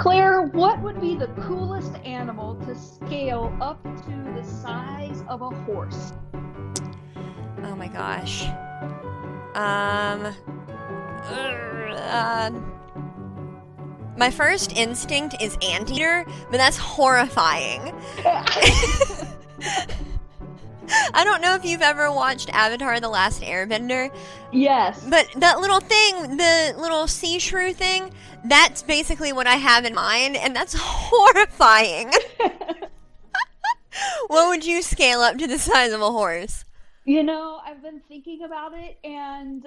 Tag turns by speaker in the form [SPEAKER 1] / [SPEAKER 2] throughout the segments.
[SPEAKER 1] Claire, what would be the coolest animal to scale up to the size of a horse?
[SPEAKER 2] Oh my gosh. Um, uh, my first instinct is anteater, but that's horrifying. I don't know if you've ever watched Avatar: The Last Airbender.
[SPEAKER 1] Yes.
[SPEAKER 2] But that little thing, the little sea shrew thing, that's basically what I have in mind, and that's horrifying. What would you scale up to the size of a horse?
[SPEAKER 1] I've been thinking about it, and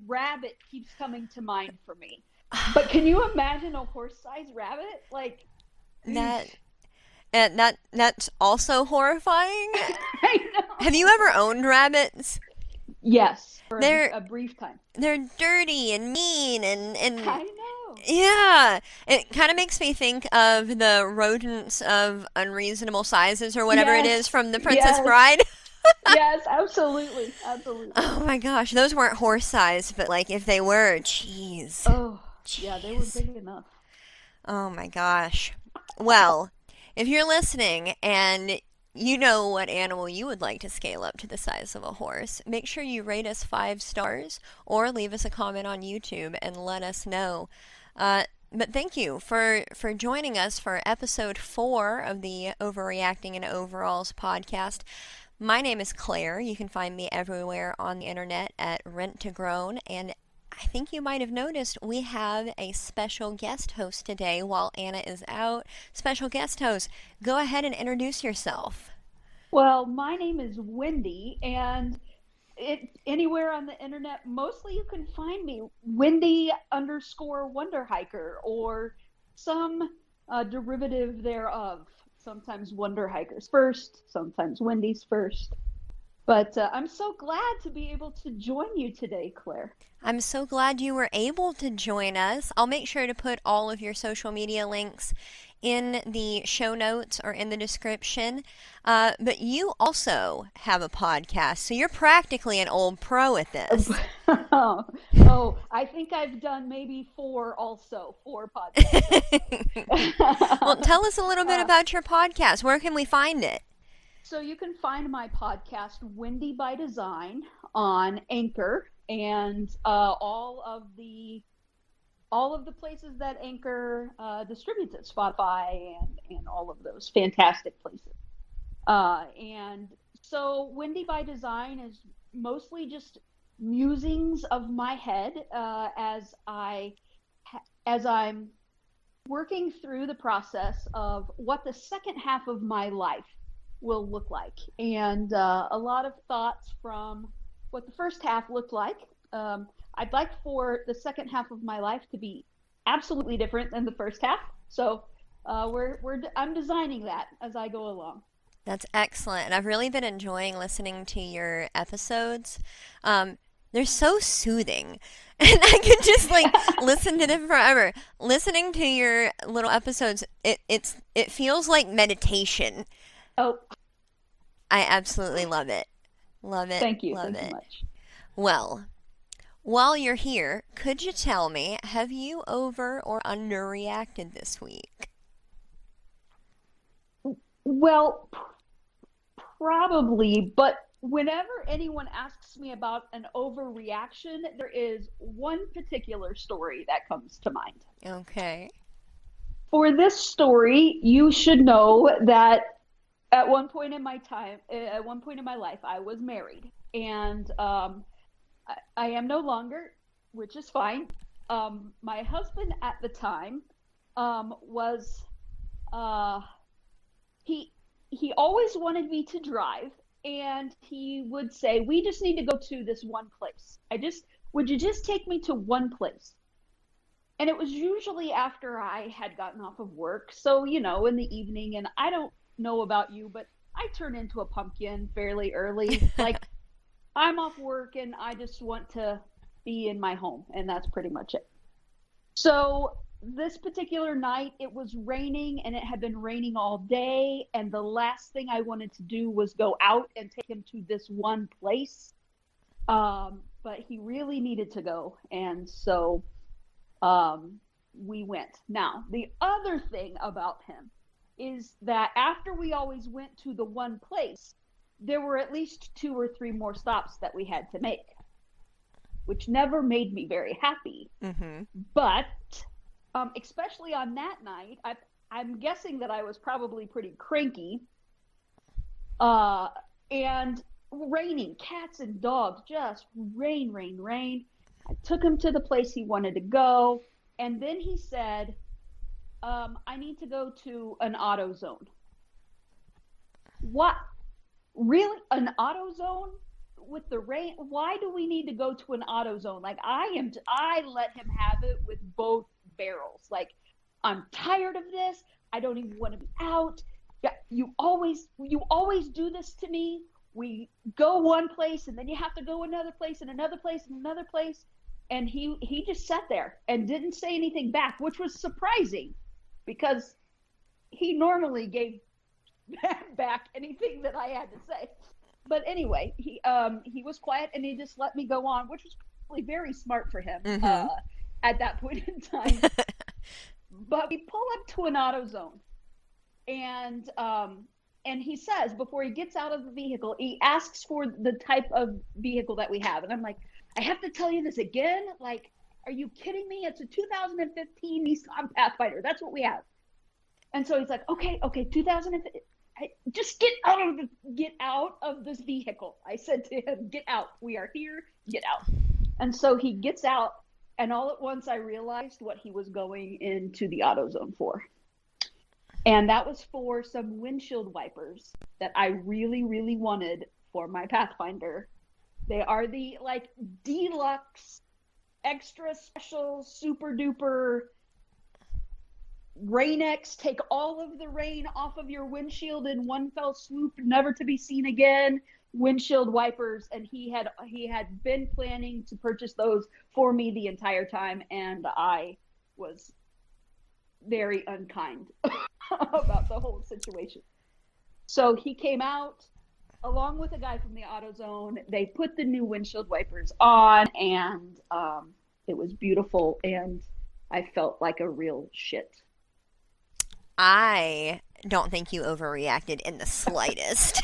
[SPEAKER 1] rabbit keeps coming to mind for me. But can you imagine a horse-sized rabbit? Like
[SPEAKER 2] that's also horrifying.
[SPEAKER 1] I know.
[SPEAKER 2] Have you ever owned rabbits?
[SPEAKER 1] Yes, for a brief time.
[SPEAKER 2] They're dirty and mean and
[SPEAKER 1] I know.
[SPEAKER 2] Yeah, it kind of makes me think of the rodents of unreasonable sizes or whatever it is from The Princess Bride.
[SPEAKER 1] Yes, absolutely.
[SPEAKER 2] Oh my gosh, those weren't horse sized, but like if they were, jeez.
[SPEAKER 1] Oh, yeah, they were big enough.
[SPEAKER 2] Oh my gosh. Well, if you're listening and you know what animal you would like to scale up to the size of a horse, make sure you rate us 5 stars or leave us a comment on YouTube and let us know. But thank you for joining us for episode 4 of the Overreacting and Overalls podcast. My name is Claire. You can find me everywhere on the internet at Rent to Grown, and I think you might have noticed we have a special guest host today while Anna is out. Special guest host, go ahead and introduce yourself.
[SPEAKER 1] Well, my name is Wendy, and anywhere on the internet, mostly you can find me Wendy_Wonderhiker or some derivative thereof. Sometimes Wonderhikers first, sometimes Wendy's first. But I'm so glad to be able to join you today, Claire.
[SPEAKER 2] I'm so glad you were able to join us. I'll make sure to put all of your social media links in the show notes or in the description. But you also have a podcast, so you're practically an old pro at this.
[SPEAKER 1] Oh, I think I've done maybe 4 podcasts.
[SPEAKER 2] Well, tell us a little bit about your podcast. Where can we find it?
[SPEAKER 1] So you can find my podcast, Wendy by Design, on Anchor and all of the places that Anchor distributes it, Spotify and all of those fantastic places. And so Wendy by Design is mostly just musings of my head as I'm working through the process of what the second half of my life will look like, and a lot of thoughts from what the first half looked like. I'd like for the second half of my life to be absolutely different than the first half, so I'm designing that as I go along.
[SPEAKER 2] That's excellent, and I've really been enjoying listening to your episodes. They're so soothing, and I can just listen to them forever. Listening to your little episodes, it feels like meditation.
[SPEAKER 1] Oh,
[SPEAKER 2] I absolutely love it. Love it.
[SPEAKER 1] Thank you.
[SPEAKER 2] Love
[SPEAKER 1] Thank
[SPEAKER 2] it.
[SPEAKER 1] you much.
[SPEAKER 2] Well, while you're here, could you tell me, have you over or underreacted this week?
[SPEAKER 1] Well, probably, but whenever anyone asks me about an overreaction, there is one particular story that comes to mind.
[SPEAKER 2] Okay.
[SPEAKER 1] For this story, you should know that at one point in my life, I was married, and I am no longer, which is fine. My husband at the time was he always wanted me to drive, and he would say, "We just need to go to this one place. Would you just take me to one place?" And it was usually after I had gotten off of work, so in the evening. And I don't know about you, but I turn into a pumpkin fairly early. Like, I'm off work and I just want to be in my home, and that's pretty much it. So this particular night, it was raining, and it had been raining all day, and the last thing I wanted to do was go out and take him to this one place, but he really needed to go. And so we went. Now, the other thing about him is that after we always went to the one place, there were at least 2 or 3 more stops that we had to make, which never made me very happy.
[SPEAKER 2] Mm-hmm.
[SPEAKER 1] But especially on that night, I'm guessing that I was probably pretty cranky. And raining, cats and dogs, just rain. I took him to the place he wanted to go. And then he said, I need to go to an AutoZone. What? Really? An AutoZone? With the rain? Why do we need to go to an AutoZone? Like, I let him have it with both barrels. Like, I'm tired of this. I don't even want to be out. Yeah, you always do this to me. We go one place and then you have to go another place and another place and another place. And he just sat there and didn't say anything back, which was surprising because he normally gave back anything that I had to say. But anyway, he was quiet and he just let me go on, which was probably very smart for him at that point in time. But we pull up to an AutoZone, and he says, before he gets out of the vehicle, he asks for the type of vehicle that we have. And I'm like, I have to tell you this again? Like, are you kidding me? It's a 2015 Nissan Pathfinder. That's what we have. And so he's like, okay, 2015. Just get out of this vehicle. I said to him, get out. We are here. Get out. And so he gets out, and all at once I realized what he was going into the AutoZone for. And that was for some windshield wipers that I really, really wanted for my Pathfinder. They are the like deluxe, extra special, super duper Rain-X, take all of the rain off of your windshield in one fell swoop, never to be seen again, windshield wipers. And he had been planning to purchase those for me the entire time, and I was very unkind about the whole situation. So he came out along with a guy from the AutoZone. They put the new windshield wipers on, and it was beautiful, and I felt like a real shit.
[SPEAKER 2] I don't think you overreacted in the slightest.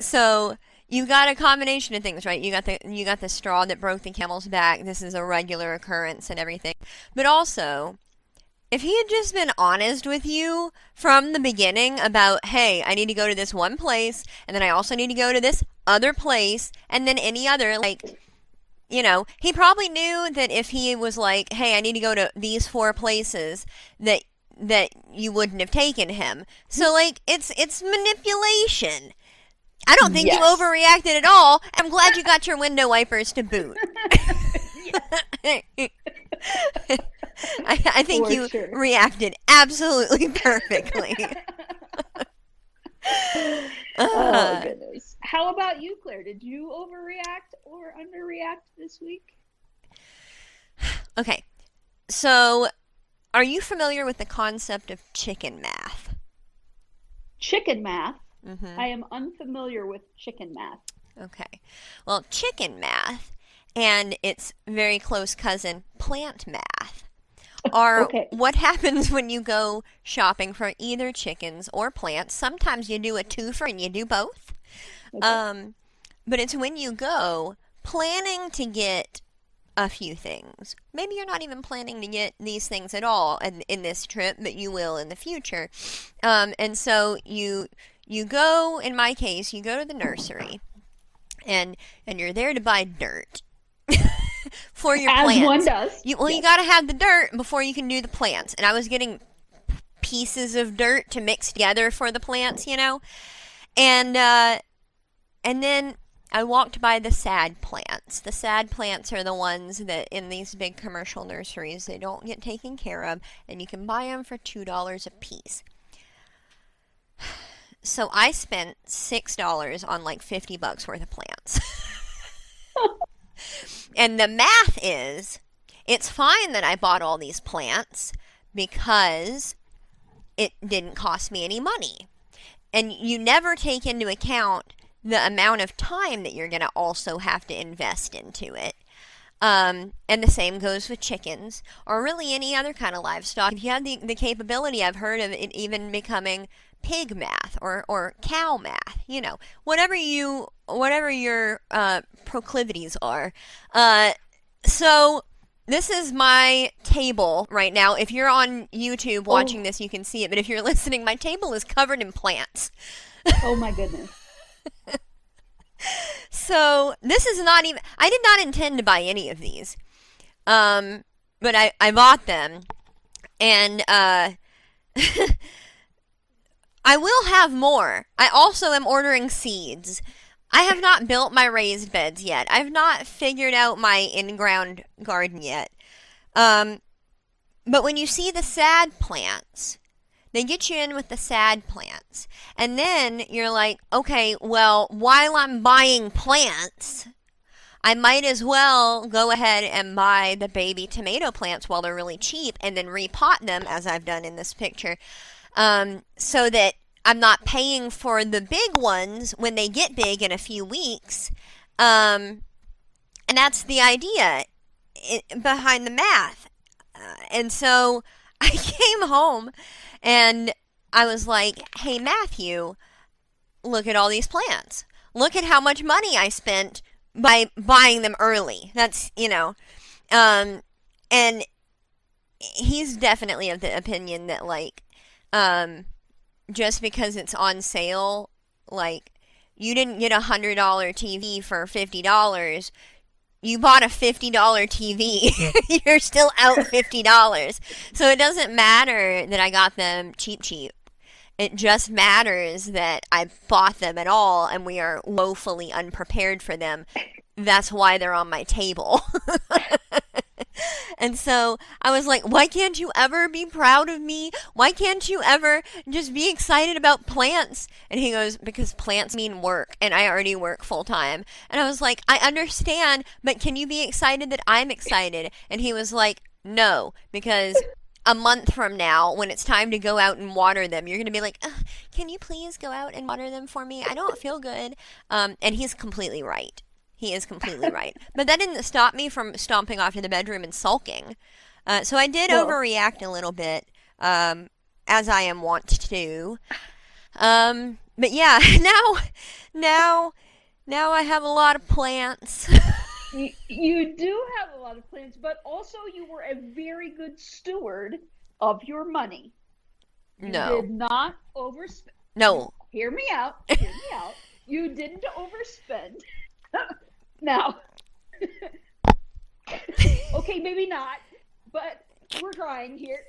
[SPEAKER 2] So you got a combination of things, right? You got the straw that broke the camel's back. This is a regular occurrence and everything. But also, if he had just been honest with you from the beginning about, hey, I need to go to this one place, and then I also need to go to this other place, and then any other, like, you know, he probably knew that if he was like, hey, I need to go to these 4 places, that you wouldn't have taken him. So, like, it's manipulation. I don't think you overreacted at all. I'm glad you got your window wipers to boot. I think you reacted absolutely perfectly.
[SPEAKER 1] Oh, goodness. How about you, Claire? Did you overreact or underreact this week?
[SPEAKER 2] Okay. So, are you familiar with the concept of chicken math?
[SPEAKER 1] Chicken math?
[SPEAKER 2] Mm-hmm.
[SPEAKER 1] I am unfamiliar with chicken math.
[SPEAKER 2] Okay. Well, chicken math and its very close cousin, plant math, are what happens when you go shopping for either chickens or plants. Sometimes you do a twofer and you do both. Okay. But it's when you go planning to get a few things. Maybe you're not even planning to get these things at all in this trip, but you will in the future. And so you go, in my case, you go to the nursery and you're there to buy dirt. For your plants.
[SPEAKER 1] As one does.
[SPEAKER 2] You got to have the dirt before you can do the plants. And I was getting pieces of dirt to mix together for the plants, you know. And then I walked by the sad plants. The sad plants are the ones that in these big commercial nurseries, they don't get taken care of, and you can buy them for $2 a piece. So I spent $6 on like $50 worth of plants. And the math is, it's fine that I bought all these plants because it didn't cost me any money. And you never take into account the amount of time that you're going to also have to invest into it. And the same goes with chickens, or really any other kind of livestock. If you have the capability, I've heard of it even becoming pig math or cow math, whatever your proclivities are. So this is my table right now. If you're on YouTube watching this, you can see it. But if you're listening, my table is covered in plants.
[SPEAKER 1] Oh my goodness.
[SPEAKER 2] So this is not even, I did not intend to buy any of these. But I bought them. And I will have more. I also am ordering seeds. I have not built my raised beds yet. I've not figured out my in-ground garden yet. But when you see the sad plants, they get you in with the sad plants. And then you're like, okay, well, while I'm buying plants, I might as well go ahead and buy the baby tomato plants while they're really cheap and then repot them, as I've done in this picture, so that I'm not paying for the big ones when they get big in a few weeks. And that's the idea behind the math. And so I came home and I was like, hey, Matthew, look at all these plants. Look at how much money I spent by buying them early. That's, and he's definitely of the opinion that, like, just because it's on sale, like, you didn't get $100 TV for $50. You bought a $50 TV. You're still out $50. So it doesn't matter that I got them cheap. It just matters that I bought them at all and we are woefully unprepared for them. That's why they're on my table. And so I was like, why can't you ever be proud of me? Why can't you ever just be excited about plants? And he goes, because plants mean work, and I already work full time. And I was like, I understand, but can you be excited that I'm excited? And he was like, no, because a month from now, when it's time to go out and water them, you're going to be like, can you please go out and water them for me? I don't feel good. And he's completely right. He is completely right. But that didn't stop me from stomping off to the bedroom and sulking. So I did overreact a little bit, as I am wont to do. But yeah, now I have a lot of plants.
[SPEAKER 1] You do have a lot of plants, but also you were a very good steward of your money. You did not overspend.
[SPEAKER 2] No.
[SPEAKER 1] Hear me out. You didn't overspend. Now, okay, maybe not, but we're trying here.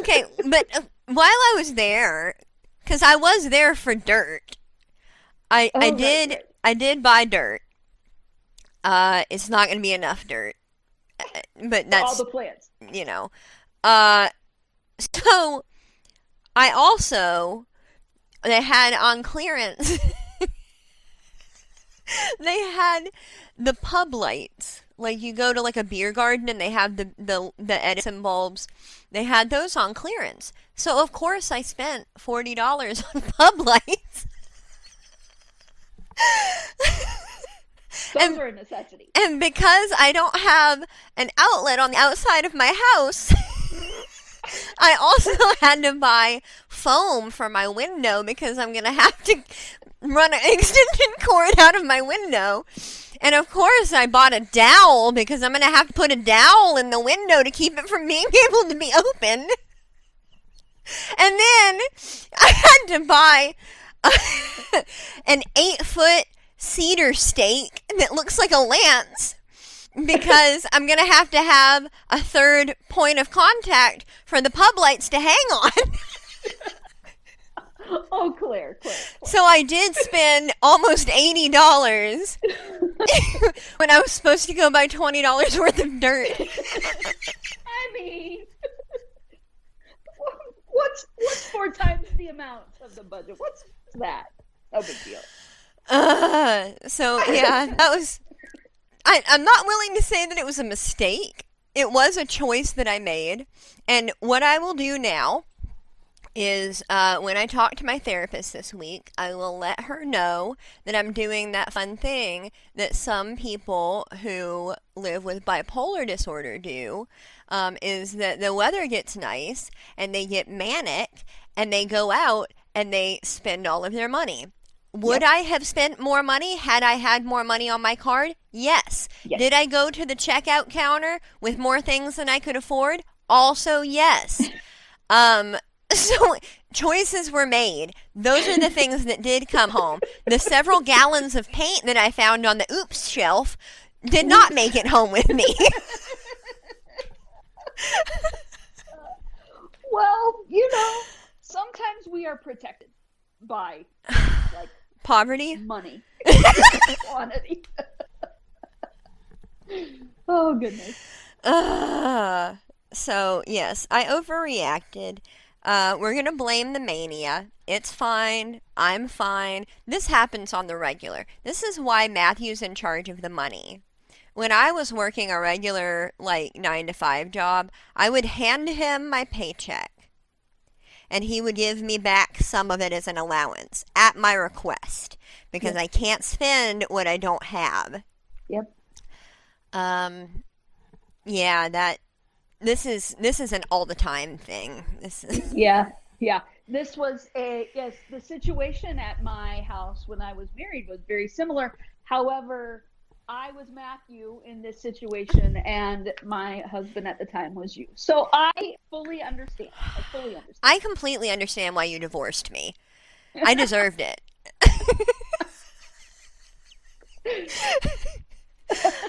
[SPEAKER 2] Okay, but while I was there, because I was there for dirt, I did buy dirt. It's not going to be enough dirt, but that's
[SPEAKER 1] all the plants.
[SPEAKER 2] So I also, they had on clearance. They had the pub lights. Like, you go to like a beer garden and they have the Edison bulbs. They had those on clearance. So of course I spent $40 on pub lights.
[SPEAKER 1] Those are a necessity.
[SPEAKER 2] And because I don't have an outlet on the outside of my house, I also had to buy foam for my window because I'm going to have to run an extension cord out of my window. And of course I bought a dowel because I'm going to have to put a dowel in the window to keep it from being able to be open. And then I had to buy an 8-foot cedar stake that looks like a lance because I'm going to have a third point of contact for the pub lights to hang on.
[SPEAKER 1] Oh, Claire.
[SPEAKER 2] So I did spend almost $80 when I was supposed to go buy $20 worth of dirt.
[SPEAKER 1] I mean, what's 4 times the amount of the budget? What's that? No big deal.
[SPEAKER 2] So yeah, that was. I'm not willing to say that it was a mistake. It was a choice that I made, and what I will do now is when I talk to my therapist this week, I will let her know that I'm doing that fun thing that some people who live with bipolar disorder do, is that the weather gets nice and they get manic and they go out and they spend all of their money. Would
[SPEAKER 1] Yep.
[SPEAKER 2] I have spent more money had I had more money on my card? Yes.
[SPEAKER 1] Yes.
[SPEAKER 2] Did I go to the checkout counter with more things than I could afford? Also, yes. So choices were made. Those are the things that did come home. The several gallons of paint that I found on the oops shelf did not make it home with me.
[SPEAKER 1] Well, sometimes we are protected by like
[SPEAKER 2] Poverty?
[SPEAKER 1] money quantity. Oh goodness.
[SPEAKER 2] So yes, I overreacted. We're going to blame the mania. It's fine. I'm fine. This happens on the regular. This is why Matthew's in charge of the money. When I was working a regular, 9 to 5 job, I would hand him my paycheck. And he would give me back some of it as an allowance at my request. Because I can't spend what I don't have.
[SPEAKER 1] Yep.
[SPEAKER 2] Yeah, this is an all the time thing.
[SPEAKER 1] Yeah. This was the situation at my house when I was married was very similar. However, I was Matthew in this situation and my husband at the time was you. So I fully understand.
[SPEAKER 2] I completely understand why you divorced me. I deserved it.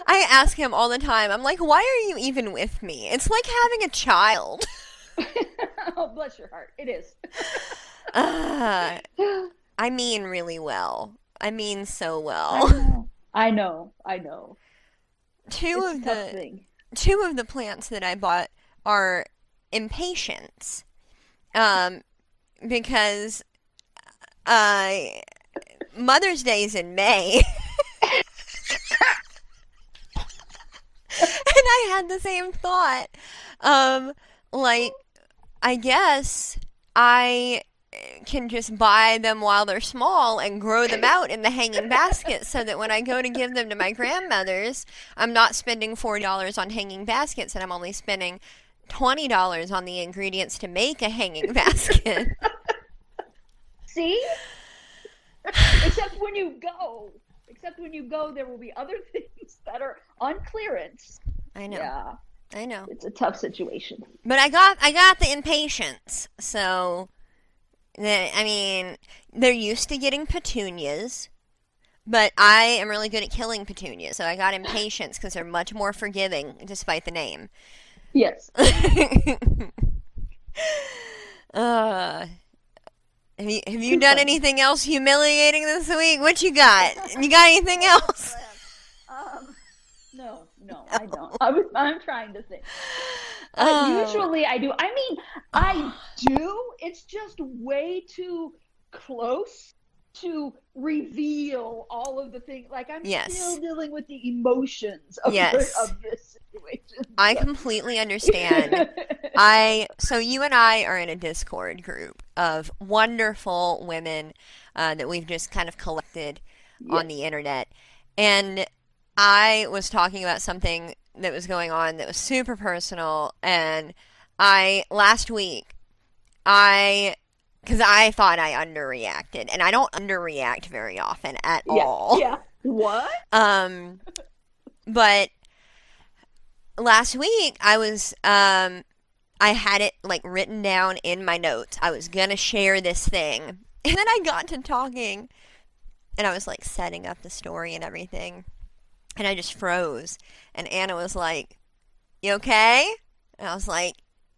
[SPEAKER 2] I ask him all the time. I'm like, why are you even with me? It's like having a child.
[SPEAKER 1] Oh, bless your heart. It is.
[SPEAKER 2] I mean really well. I mean so well.
[SPEAKER 1] I know.
[SPEAKER 2] Two of the plants that I bought are impatiens. Because Mother's Day is in May. And I had the same thought. I guess I can just buy them while they're small and grow them out in the hanging basket so that when I go to give them to my grandmothers, I'm not spending $4 on hanging baskets and I'm only spending $20 on the ingredients to make a hanging basket.
[SPEAKER 1] See? Except when you go, there will be other things that are on clearance.
[SPEAKER 2] I know.
[SPEAKER 1] Yeah.
[SPEAKER 2] I know.
[SPEAKER 1] It's a tough situation.
[SPEAKER 2] But I got the impatiens, so they're used to getting petunias, but I am really good at killing petunias, so I got impatiens because they're much more forgiving, despite the name.
[SPEAKER 1] Yes.
[SPEAKER 2] Have you done anything else humiliating this week? What you got? You got anything else?
[SPEAKER 1] No, I don't. I'm trying to think. Usually I do. I do. It's just way too close to reveal all of the things. Like I'm still dealing with the emotions of this situation.
[SPEAKER 2] I completely understand. So you and I are in a Discord group of wonderful women that we've just kind of collected on the internet. And I was talking about something that was going on that was super personal, and last week, because I thought I underreacted, and I don't underreact very often at all.
[SPEAKER 1] Yeah. What?
[SPEAKER 2] But last week, I had it, written down in my notes. I was gonna share this thing, and then I got to talking, and I was, setting up the story and everything. And I just froze. And Anna was like, you okay? And I was like,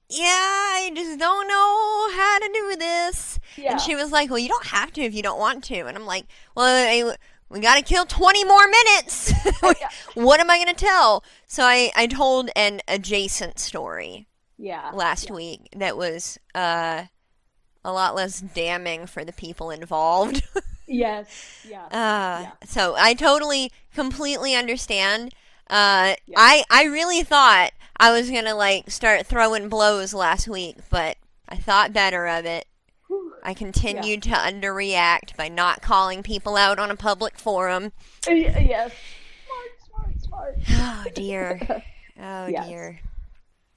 [SPEAKER 2] yeah, I just don't know how to do this. Yeah. And she was like, well, you don't have to if you don't want to. And I'm like, well, we got to kill 20 more minutes. What am I going to tell? So I told an adjacent story last week that was a lot less damning for the people involved.
[SPEAKER 1] Yes. Yeah.
[SPEAKER 2] So I completely understand. I really thought I was gonna start throwing blows last week, but I thought better of it, I
[SPEAKER 1] Yeah.
[SPEAKER 2] continued to underreact by not calling people out on a public forum.
[SPEAKER 1] Yes. Smart.
[SPEAKER 2] Oh dear. Oh
[SPEAKER 1] Yes.
[SPEAKER 2] dear.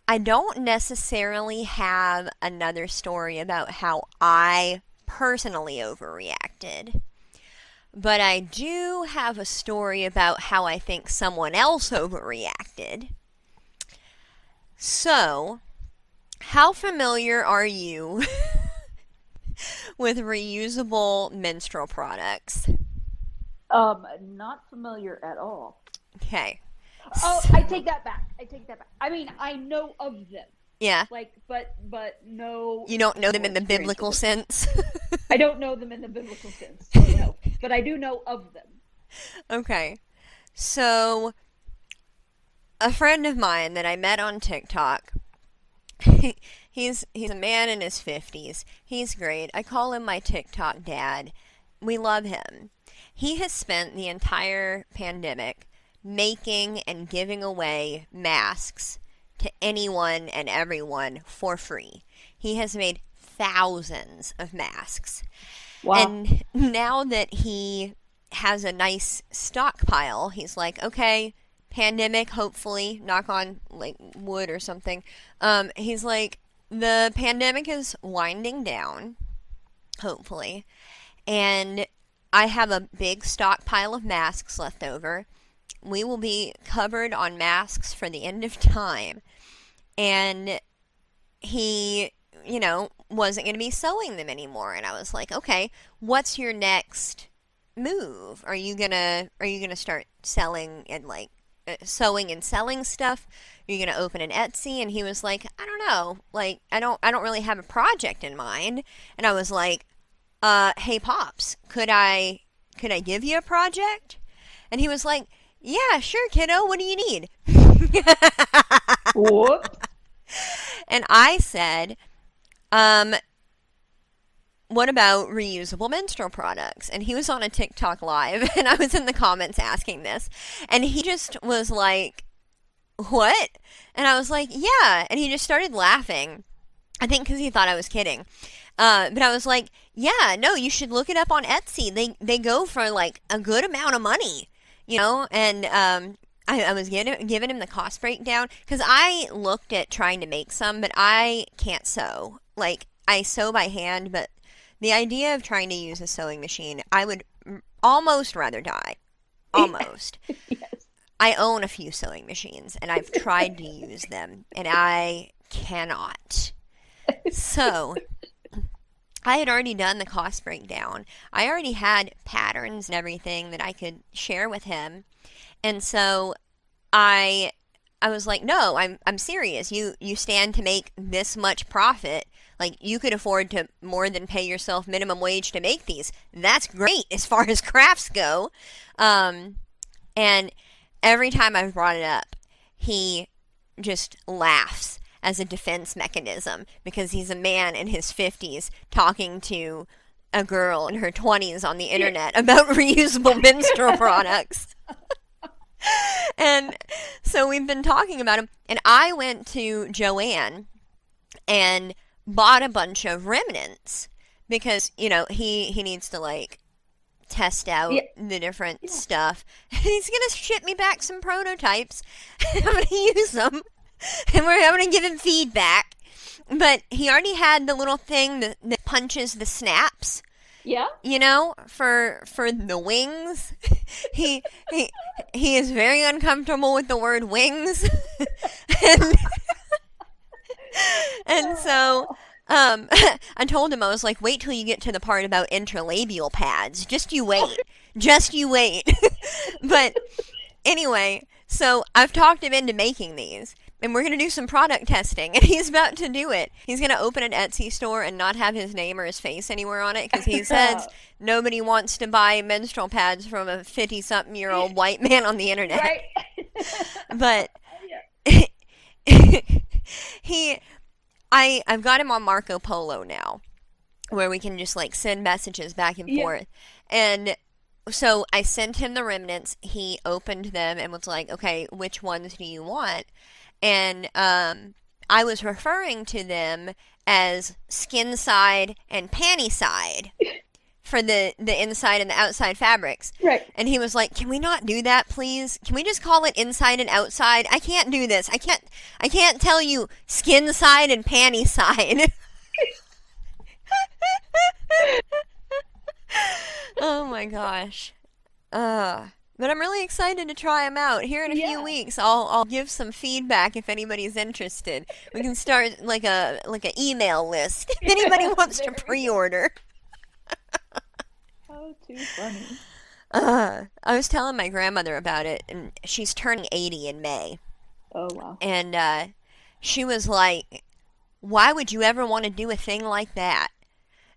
[SPEAKER 2] I don't necessarily have another story about how I personally overreacted, but I do have a story about how I think someone else overreacted. So, how familiar are you with reusable menstrual products?
[SPEAKER 1] Not familiar at all.
[SPEAKER 2] Okay.
[SPEAKER 1] Oh,
[SPEAKER 2] So,
[SPEAKER 1] I take that back. I mean, I know of them.
[SPEAKER 2] yeah.
[SPEAKER 1] Like, but no
[SPEAKER 2] You don't know them
[SPEAKER 1] personal
[SPEAKER 2] in the
[SPEAKER 1] experience with
[SPEAKER 2] biblical
[SPEAKER 1] them.
[SPEAKER 2] sense?
[SPEAKER 1] I don't know them in the biblical sense. No, but I do know of them.
[SPEAKER 2] Okay. So, a friend of mine that I met on TikTok, he's a man in his 50s. He's great. I call him my TikTok dad. We love him. He has spent the entire pandemic making and giving away masks to anyone and everyone for free. He has made thousands of masks.
[SPEAKER 1] Wow.
[SPEAKER 2] And now that he has a nice stockpile, he's like, okay, pandemic, hopefully, knock on like wood or something. He's like, the pandemic is winding down, hopefully, and I have a big stockpile of masks left over. We will be covered on masks for the end of time. And he, wasn't going to be sewing them anymore. And I was like, okay, what's your next move? Are you gonna start selling and like sewing and selling stuff? Are you gonna open an Etsy? And he was like, I don't know. Like, I don't really have a project in mind. And I was like, hey pops, could I give you a project? And he was like, yeah, sure, kiddo. What do you need?
[SPEAKER 1] Whoops.
[SPEAKER 2] And I said, what about reusable menstrual products? And he was on a TikTok live, and I was in the comments asking this, and he just was like, what? And I was like, yeah. And he just started laughing. I think because he thought I was kidding. But I was like, yeah, no, you should look it up on Etsy. They go for like a good amount of money, And I was giving him the cost breakdown because I looked at trying to make some, but I can't sew. Like, I sew by hand, but the idea of trying to use a sewing machine, I would almost rather die. Almost.
[SPEAKER 1] Yes.
[SPEAKER 2] I own a few sewing machines, and I've tried to use them, and I cannot. So, I had already done the cost breakdown. I already had patterns and everything that I could share with him. And so I was like, no, I'm serious. You stand to make this much profit. Like, you could afford to more than pay yourself minimum wage to make these. That's great as far as crafts go. And every time I've brought it up, he just laughs as a defense mechanism because he's a man in his 50s talking to a girl in her 20s on the internet about reusable menstrual products. And so we've been talking about him, and I went to Joanne and bought a bunch of remnants because, he needs to like test out the different stuff. He's gonna ship me back some prototypes. I'm gonna use them, and I'm gonna give him feedback. But he already had the little thing that punches the snaps.
[SPEAKER 1] Yeah.
[SPEAKER 2] For the wings. He is very uncomfortable with the word wings. and so I told him, I was like, wait till you get to the part about interlabial pads. Just you wait. Just you wait. But anyway, so I've talked him into making these. And we're going to do some product testing. And he's about to do it. He's going to open an Etsy store and not have his name or his face anywhere on it. Because he says nobody wants to buy menstrual pads from a 50-something-year-old white man on the internet.
[SPEAKER 1] Right.
[SPEAKER 2] But I've got him on Marco Polo now. Where we can just like send messages back and forth. And so I sent him the remnants. He opened them and was like, okay, which ones do you want? And I was referring to them as skin side and panty side for the inside and the outside fabrics.
[SPEAKER 1] Right.
[SPEAKER 2] And he was like, "Can we not do that, please? Can we just call it inside and outside? I can't do this. I can't tell you skin side and panty side." Oh my gosh. But I'm really excited to try them out. Here in a few weeks, I'll give some feedback if anybody's interested. We can start like a email list if anybody wants to pre-order.
[SPEAKER 1] Oh, too funny.
[SPEAKER 2] I was telling my grandmother about it, and she's turning 80 in May.
[SPEAKER 1] Oh, wow.
[SPEAKER 2] And she was like, "Why would you ever want to do a thing like that?"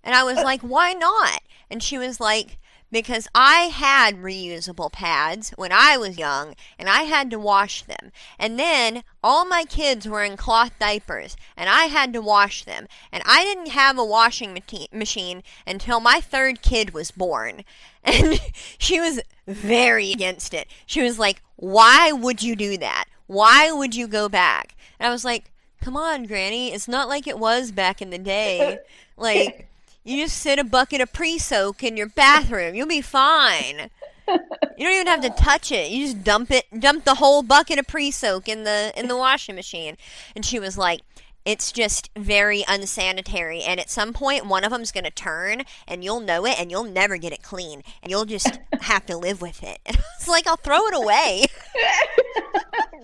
[SPEAKER 2] And I was like, "Why not?" And she was like, "Because I had reusable pads when I was young, and I had to wash them. And then all my kids were in cloth diapers, and I had to wash them. And I didn't have a washing machine until my third kid was born." And she was very against it. She was like, "Why would you do that? Why would you go back?" And I was like, "Come on, Granny. It's not like it was back in the day. Like, you just sit a bucket of pre-soak in your bathroom. You'll be fine. You don't even have to touch it. You just dump the whole bucket of pre-soak in the washing machine." And she was like, "It's just very unsanitary, and at some point one of them's going to turn, and you'll know it, and you'll never get it clean, and you'll just have to live with it." And I was like, "I'll throw it away."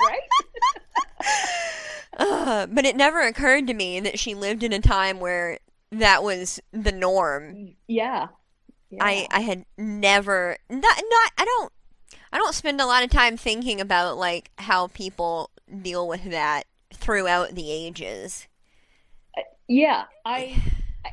[SPEAKER 1] Right?
[SPEAKER 2] But it never occurred to me that she lived in a time where that was the norm.
[SPEAKER 1] Yeah.
[SPEAKER 2] I had never I don't spend a lot of time thinking about like how people deal with that throughout the ages.
[SPEAKER 1] Yeah, I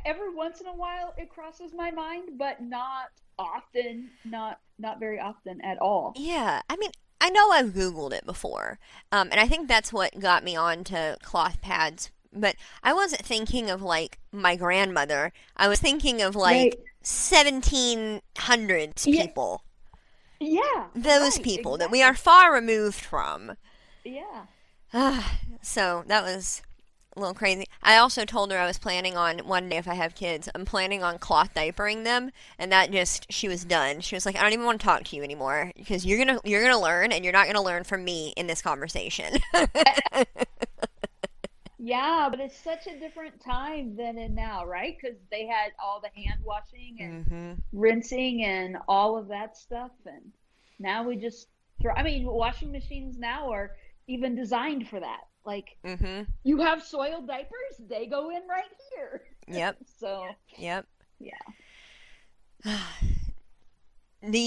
[SPEAKER 1] every once in a while it crosses my mind, but not often, not very often at all.
[SPEAKER 2] Yeah, I mean, I know I've Googled it before, and I think that's what got me on to cloth pads. But I wasn't thinking of like my grandmother. I was thinking of like 1700s people.
[SPEAKER 1] Yeah.
[SPEAKER 2] Those people that we are far removed from.
[SPEAKER 1] Yeah.
[SPEAKER 2] So that was a little crazy. I also told her I was planning on one day if I have kids, I'm planning on cloth diapering them, and that just she was done. She was like, "I don't even want to talk to you anymore because you're gonna learn, and you're not gonna learn from me in this conversation."
[SPEAKER 1] Yeah, but it's such a different time than in now, right? Because they had all the hand washing and rinsing and all of that stuff, and now we just throw. I mean, washing machines now are even designed for that. Like, you have soiled diapers, they go in right here.
[SPEAKER 2] Yep.
[SPEAKER 1] So.
[SPEAKER 2] Yep.
[SPEAKER 1] Yeah.
[SPEAKER 2] Do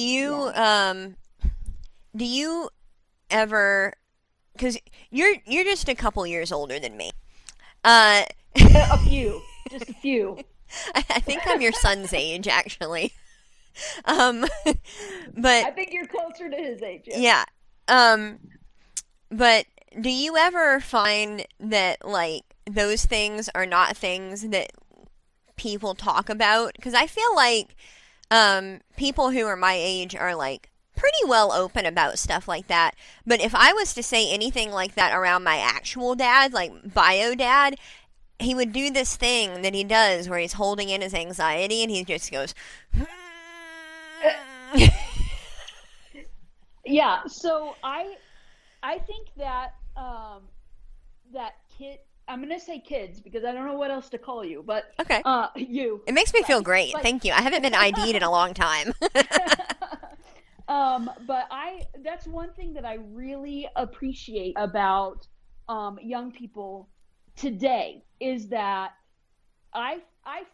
[SPEAKER 2] you ever? Because you're just a couple years older than me.
[SPEAKER 1] A few, just a few.
[SPEAKER 2] I think I'm your son's age, actually. But
[SPEAKER 1] I think you're closer to his age.
[SPEAKER 2] Yeah. But do you ever find that like those things are not things that people talk about? Because I feel like people who are my age are like pretty well open about stuff like that. But if I was to say anything like that around my actual dad, like bio dad, he would do this thing that he does where he's holding in his anxiety and he just goes,
[SPEAKER 1] Yeah, so I think that that kid, I'm gonna say kids because I don't know what else to call you, but
[SPEAKER 2] okay,
[SPEAKER 1] you.
[SPEAKER 2] It makes me feel great. Thank you. I haven't been ID'd in a long time.
[SPEAKER 1] But that's one thing that I really appreciate about young people today is that I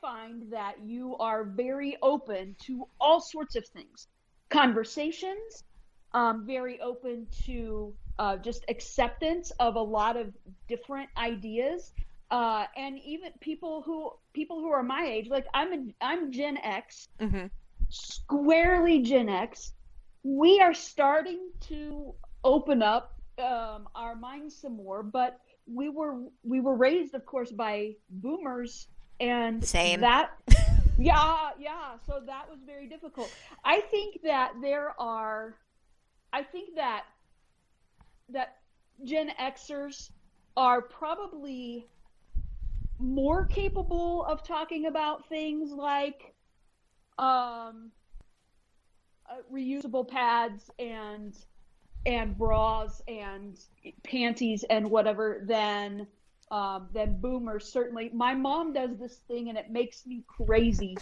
[SPEAKER 1] find that you are very open to all sorts of things, conversations, very open to just acceptance of a lot of different ideas, and even people who are my age. Like I'm Gen X, squarely Gen X. We are starting to open up our minds some more, but we were raised, of course, by boomers, and
[SPEAKER 2] same.
[SPEAKER 1] That, yeah. So that was very difficult. I think that that Gen Xers are probably more capable of talking about things like reusable pads and bras and panties and whatever than boomers. Certainly, my mom does this thing and it makes me crazy.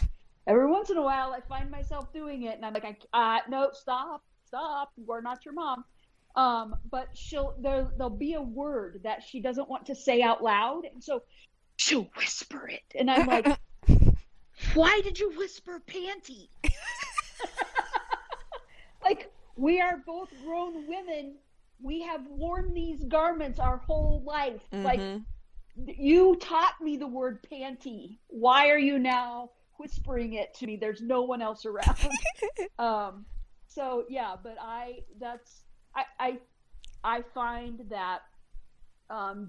[SPEAKER 1] Every once in a while, I find myself doing it, and I'm like, no, stop, we're not your mom. But there'll be a word that she doesn't want to say out loud, and so she'll whisper it, and I'm like, why did you whisper panty? Like, we are both grown women. We have worn these garments our whole life.
[SPEAKER 2] Mm-hmm.
[SPEAKER 1] Like, you taught me the word panty. Why are you now whispering it to me? There's no one else around. So yeah, but I find that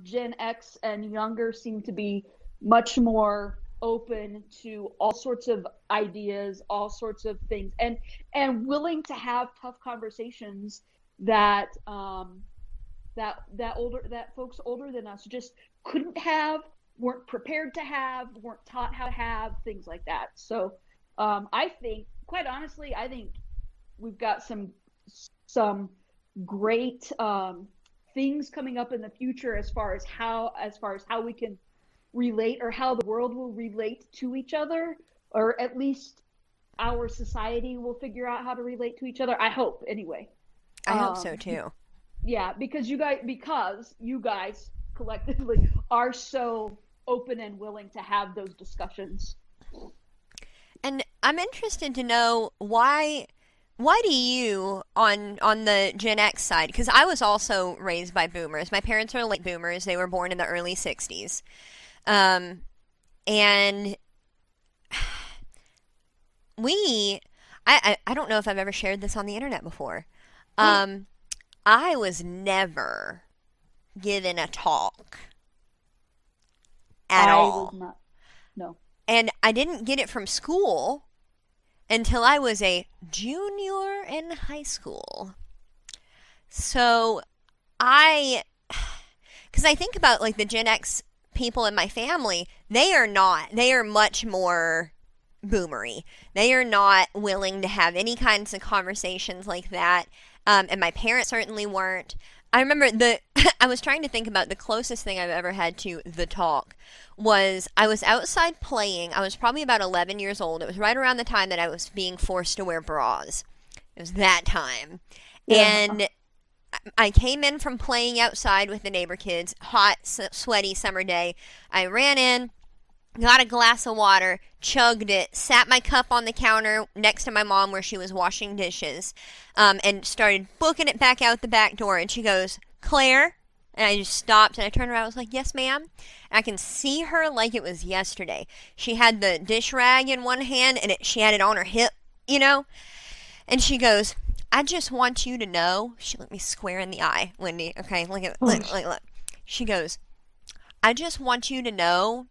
[SPEAKER 1] Gen X and younger seem to be much more open to all sorts of ideas, all sorts of things, and willing to have tough conversations that folks older than us just couldn't have, weren't prepared to have, weren't taught how to have, things like that. So I think, quite honestly, I think we've got some great things coming up in the future as far as how we can relate, or how the world will relate to each other, or at least our society will figure out how to relate to each other. I hope, anyway.
[SPEAKER 2] I hope so too.
[SPEAKER 1] Yeah, because you guys collectively are so open and willing to have those discussions.
[SPEAKER 2] And I'm interested to know why do you, on the Gen X side, because I was also raised by boomers. My parents are late boomers. They were born in the early 60s. And I don't know if I've ever shared this on the internet before. I was never given a talk at all.
[SPEAKER 1] I was not. No.
[SPEAKER 2] And I didn't get it from school until I was a junior in high school. So because I think about like the Gen X people in my family, they are much more boomery. They are not willing to have any kinds of conversations like that. And my parents certainly weren't. I remember I was trying to think about the closest thing I've ever had to the talk was I was outside playing. I was probably about 11 years old. It was right around the time that I was being forced to wear bras. It was that time. Yeah. And I came in from playing outside with the neighbor kids, hot, sweaty summer day. I ran in, got a glass of water, chugged it, sat my cup on the counter next to my mom where she was washing dishes, and started booking it back out the back door. And she goes, "Claire?" And I just stopped and I turned around. I was like, "Yes, ma'am." And I can see her like it was yesterday. She had the dish rag in one hand and she had it on her hip, And she goes, "I just want you to know," she looked me square in the eye, Wendy. Okay, look. She goes, "I just want you to know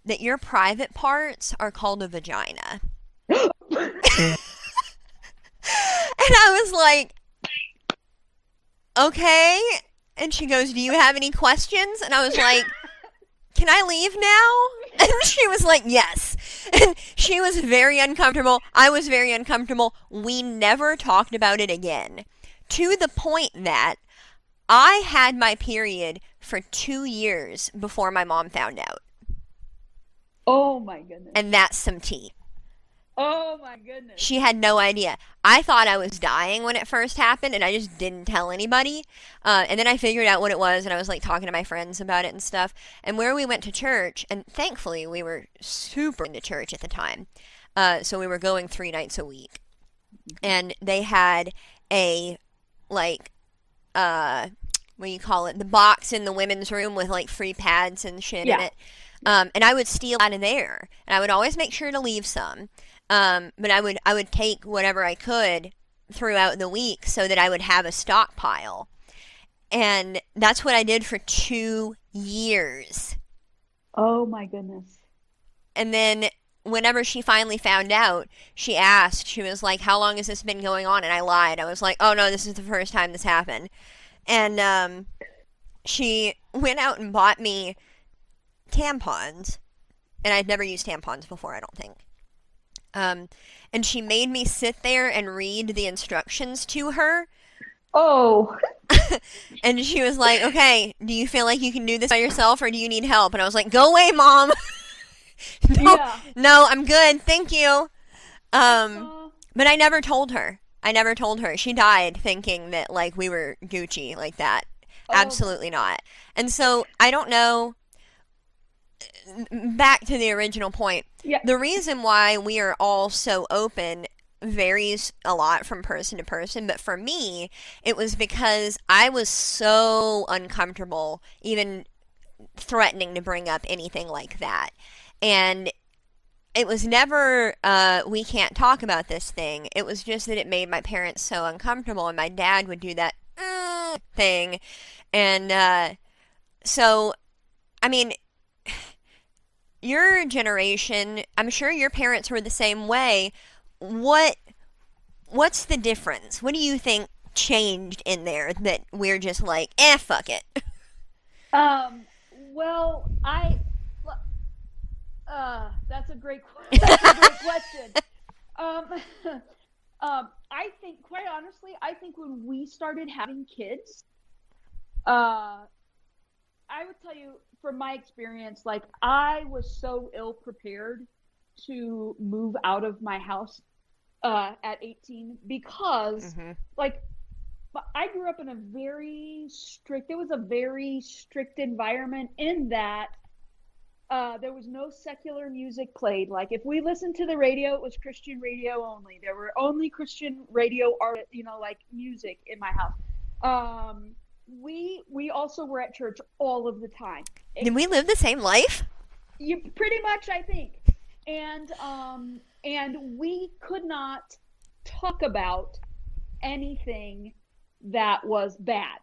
[SPEAKER 2] that your private parts are called a vagina." And I was like, "Okay." And she goes, "Do you have any questions?" And I was like, "Can I leave now?" And she was like, "Yes." And she was very uncomfortable. I was very uncomfortable. We never talked about it again. To the point that I had my period for 2 years before my mom found out.
[SPEAKER 1] Oh my goodness.
[SPEAKER 2] And that's some tea.
[SPEAKER 1] Oh my goodness.
[SPEAKER 2] She had no idea. I thought I was dying when it first happened, and I just didn't tell anybody. And then I figured out what it was, and I was like talking to my friends about it and stuff. And where we went to church, and thankfully we were super into church at the time. So we were going 3 nights a week. And they had a, like, what do you call it? The box in the women's room with like free pads and shit in it. And I would steal out of there. And I would always make sure to leave some. But I would take whatever I could throughout the week so that I would have a stockpile. And that's what I did for 2 years.
[SPEAKER 1] Oh my goodness.
[SPEAKER 2] And then whenever she finally found out, she asked, she was like, "How long has this been going on?" And I lied. I was like, "Oh no, this is the first time this happened." And she went out and bought me tampons, and I'd never used tampons before, I don't think. And she made me sit there and read the instructions to her.
[SPEAKER 1] Oh.
[SPEAKER 2] And she was like, okay, do you feel like you can do this by yourself, or do you need help? And I was like, go away, Mom. No,
[SPEAKER 1] Yeah.
[SPEAKER 2] no, I'm good, thank you.
[SPEAKER 1] Uh,
[SPEAKER 2] But I never told her. I never told her. She died thinking that, like, we were Gucci like that.
[SPEAKER 1] oh my
[SPEAKER 2] Absolutely not. And so, I don't know, back to the original point,
[SPEAKER 1] yeah.
[SPEAKER 2] the reason why we are all so open varies a lot from person to person, but for me, it was because I was so uncomfortable even threatening to bring up anything like that. And it was never, we can't talk about this thing. It was just that it made my parents so uncomfortable, and my dad would do that thing. And so, I mean, your generation, I'm sure your parents were the same way. What's the difference? What do you think changed in there that we're just like, fuck it?
[SPEAKER 1] Well, that's a great, that's a great question. Um, I think, quite honestly, I think when we started having kids, I would tell you from my experience, like I was so ill prepared to move out of my house at 18 because,
[SPEAKER 2] Mm-hmm.
[SPEAKER 1] like, I grew up in a very strict, it was a very strict environment in that there was no secular music played. Like if we listened to the radio, it was Christian radio only. There were only Christian radio art, like music in my house. We also were at church all of the time.
[SPEAKER 2] Did we live the same life?
[SPEAKER 1] You pretty much, I think. And we could not talk about anything that was bad.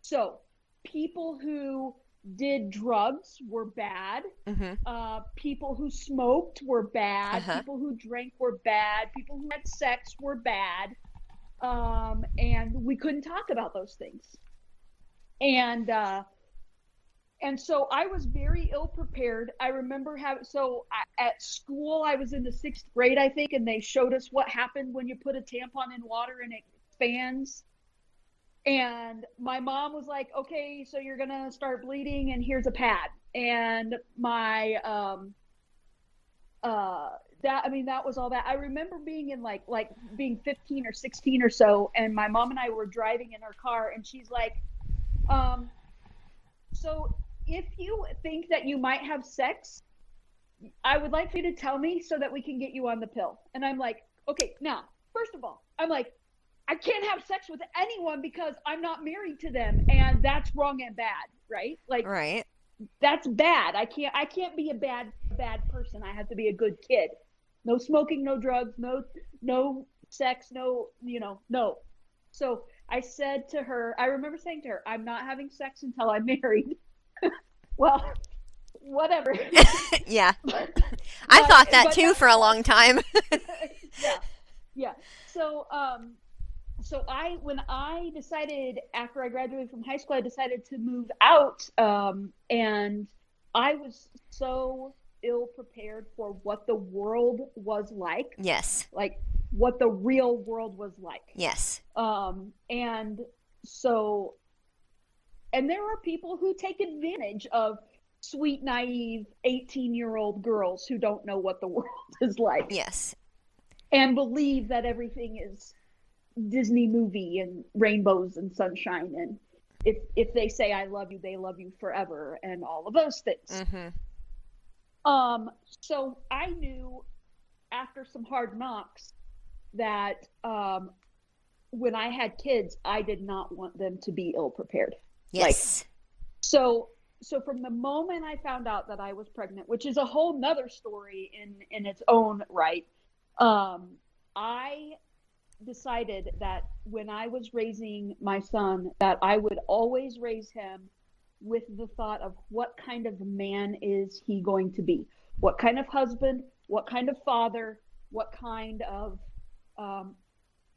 [SPEAKER 1] So people who did drugs were bad.
[SPEAKER 2] Mm-hmm.
[SPEAKER 1] People who smoked were bad.
[SPEAKER 2] Uh-huh.
[SPEAKER 1] People who drank were bad. People who had sex were bad. And we couldn't talk about those things. And so I was very ill prepared. I remember at school, I was in the 6th grade, I think, and they showed us what happened when you put a tampon in water and it expands. And my mom was like, okay, so you're going to start bleeding and here's a pad. And my, that was all that. I remember being in like being 15 or 16 or so. And my mom and I were driving in our car and she's like, so if you think that you might have sex, I would like for you to tell me so that we can get you on the pill. And I'm like, okay, now, first of all, I'm like, I can't have sex with anyone because I'm not married to them, and that's wrong and bad, right? Like,
[SPEAKER 2] right.
[SPEAKER 1] That's bad. I can't be a bad person. I have to be a good kid. No smoking, no drugs, no sex, no. So I said to her, I remember saying to her, I'm not having sex until I'm married. Well, whatever.
[SPEAKER 2] Yeah. I thought that too for a long time.
[SPEAKER 1] Yeah. So when I decided after I graduated from high school, I decided to move out, and I was so ill prepared for what the world was like.
[SPEAKER 2] Yes.
[SPEAKER 1] Like what the real world was like.
[SPEAKER 2] Yes.
[SPEAKER 1] And there are people who take advantage of sweet, naive 18-year-old girls who don't know what the world is like.
[SPEAKER 2] Yes.
[SPEAKER 1] And believe that everything is Disney movie and rainbows and sunshine, and if they say I love you, they love you forever, and all of those things.
[SPEAKER 2] Mm-hmm.
[SPEAKER 1] So I knew after some hard knocks that when I had kids, I did not want them to be ill prepared.
[SPEAKER 2] Yes.
[SPEAKER 1] So from the moment I found out that I was pregnant, which is a whole nother story in its own right, I decided that when I was raising my son, that I would always raise him with the thought of what kind of man is he going to be? What kind of husband? What kind of father? What kind of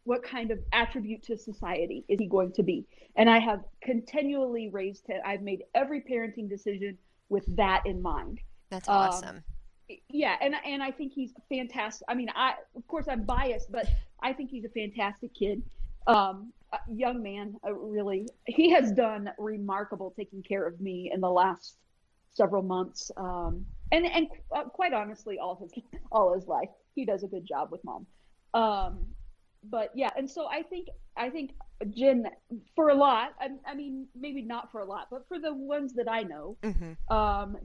[SPEAKER 1] what kind of attribute to society is he going to be? And I have continually raised him. I've made every parenting decision with that in mind.
[SPEAKER 2] That's awesome.
[SPEAKER 1] Yeah, and I think he's fantastic. I mean, of course I'm biased, but I think he's a fantastic kid. A young man, really. He has done remarkable taking care of me in the last several months. And quite honestly, all his life, he does a good job with Mom. But yeah, and so I think Gen, for a lot, I mean, maybe not for a lot, but for the ones that I know,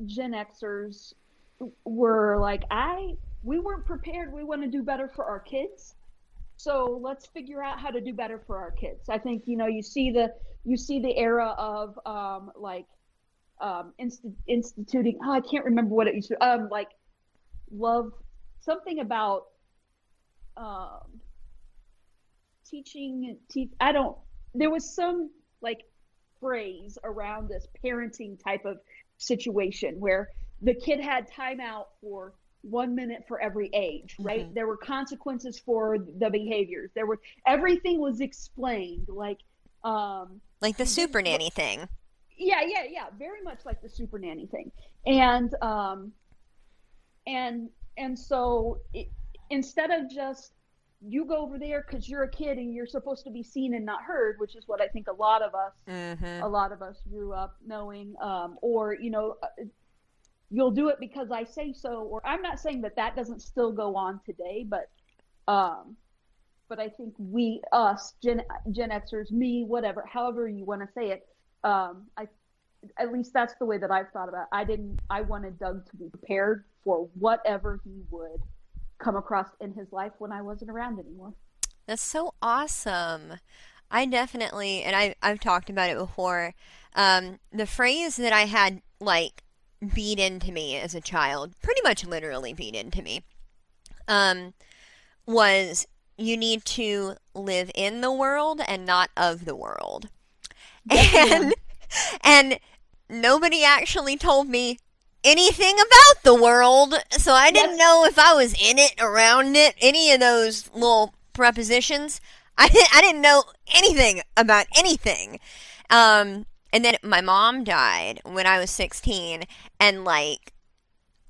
[SPEAKER 1] Gen Xers were like, we weren't prepared. We want to do better for our kids. So let's figure out how to do better for our kids. I think, you see the era of instituting, I can't remember what it used to, like love, something about there was some like phrase around this parenting type of situation where the kid had time out for 1 minute for every age, right? There were consequences for the behaviors. Everything was explained, like
[SPEAKER 2] the super nanny thing.
[SPEAKER 1] Yeah, very much like the super nanny thing. And so instead of just, you go over there because you're a kid and you're supposed to be seen and not heard, which is what I think a lot of us grew up knowing, or you'll do it because I say so. Or I'm not saying that doesn't still go on today, but I think Gen Xers, me, whatever, however you want to say it, at least that's the way that I've thought about it. I wanted Doug to be prepared for whatever he would come across in his life when I wasn't around anymore.
[SPEAKER 2] That's so awesome. I definitely, and I've talked about it before, the phrase that I had, like, beat into me as a child, pretty much literally beat into me, was you need to live in the world and not of the world. And nobody actually told me anything about the world, so I didn't know if I was in it, around it, any of those little prepositions. I didn't know anything about anything. And then my mom died when I was 16, and like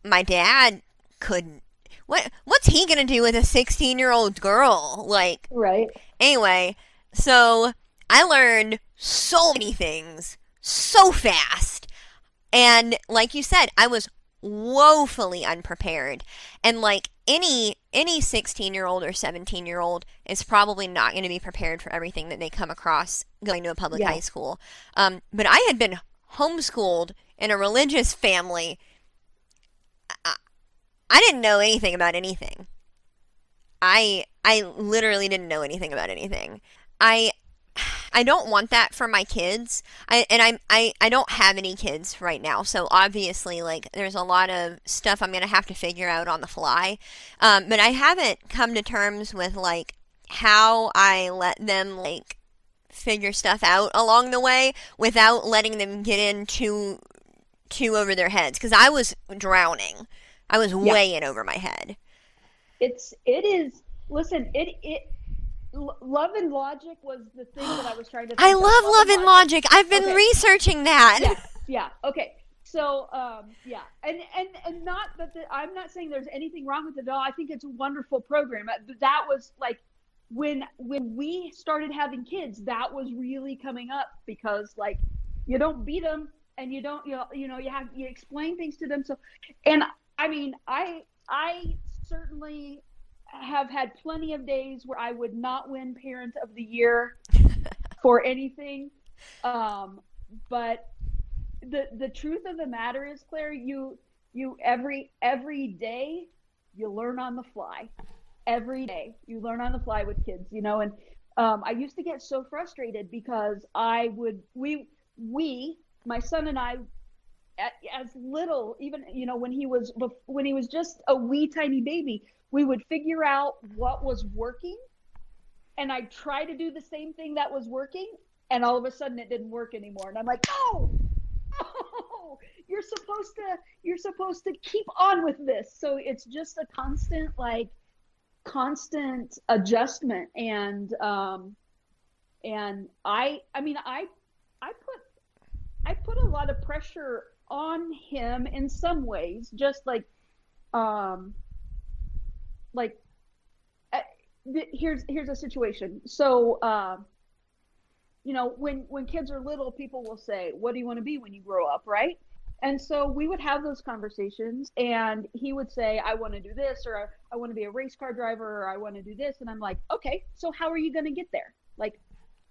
[SPEAKER 2] my dad couldn't. What's he gonna do with a 16-year-old girl? Like,
[SPEAKER 1] right.
[SPEAKER 2] Anyway, so I learned so many things so fast. And like you said, I was woefully unprepared. And like any 16-year-old or 17-year-old is probably not going to be prepared for everything that they come across going to a public high school. But I had been homeschooled in a religious family. I didn't know anything about anything. I literally didn't know anything about anything. I don't want that for my kids. I don't have any kids right now, so obviously, like, there's a lot of stuff I'm gonna have to figure out on the fly. But I haven't come to terms with like how I let them like figure stuff out along the way without letting them get in too over their heads, because I was drowning. I was way in over my head.
[SPEAKER 1] It is. Listen, Love and Logic was the thing that I was trying to think
[SPEAKER 2] I love Love and Logic. I've been researching that.
[SPEAKER 1] Yeah. Okay. So, and not that I'm not saying there's anything wrong with it at all. I think it's a wonderful program. That was like when we started having kids, that was really coming up, because like you don't beat them and you don't, you explain things to them. So, and I mean, I certainly have had plenty of days where I would not win Parent of the Year for anything. But the truth of the matter is, Claire, you every day you learn on the fly. Every day you learn on the fly with kids, and I used to get so frustrated because my son and I, as little, even, when he was just a wee tiny baby, we would figure out what was working, and I'd try to do the same thing that was working, and all of a sudden it didn't work anymore. And I'm like, no, you're supposed to keep on with this. So it's just a constant, like, constant adjustment. And I mean, I put a lot of pressure on him in some ways, just um, like here's a situation. So, you know, when kids are little, people will say, "What do you want to be when you grow up?" Right? And so we would have those conversations, and he would say, "I want to do this," or "I want to be a race car driver," or "I want to do this," and I'm like, "Okay, so how are you going to get there? Like,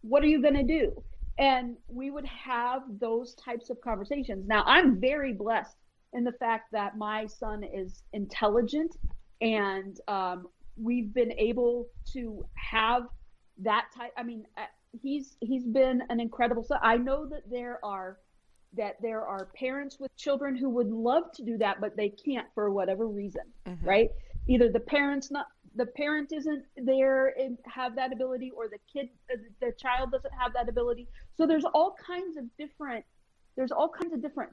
[SPEAKER 1] what are you going to do?" And we would have those types of conversations. Now, I'm very blessed in the fact that my son is intelligent, and we've been able to have that type. I mean, he's been an incredible son. I know that there are parents with children who would love to do that, but they can't for whatever reason, right? Either the parent isn't there and have that ability, or the child doesn't have that ability. So there's all kinds of different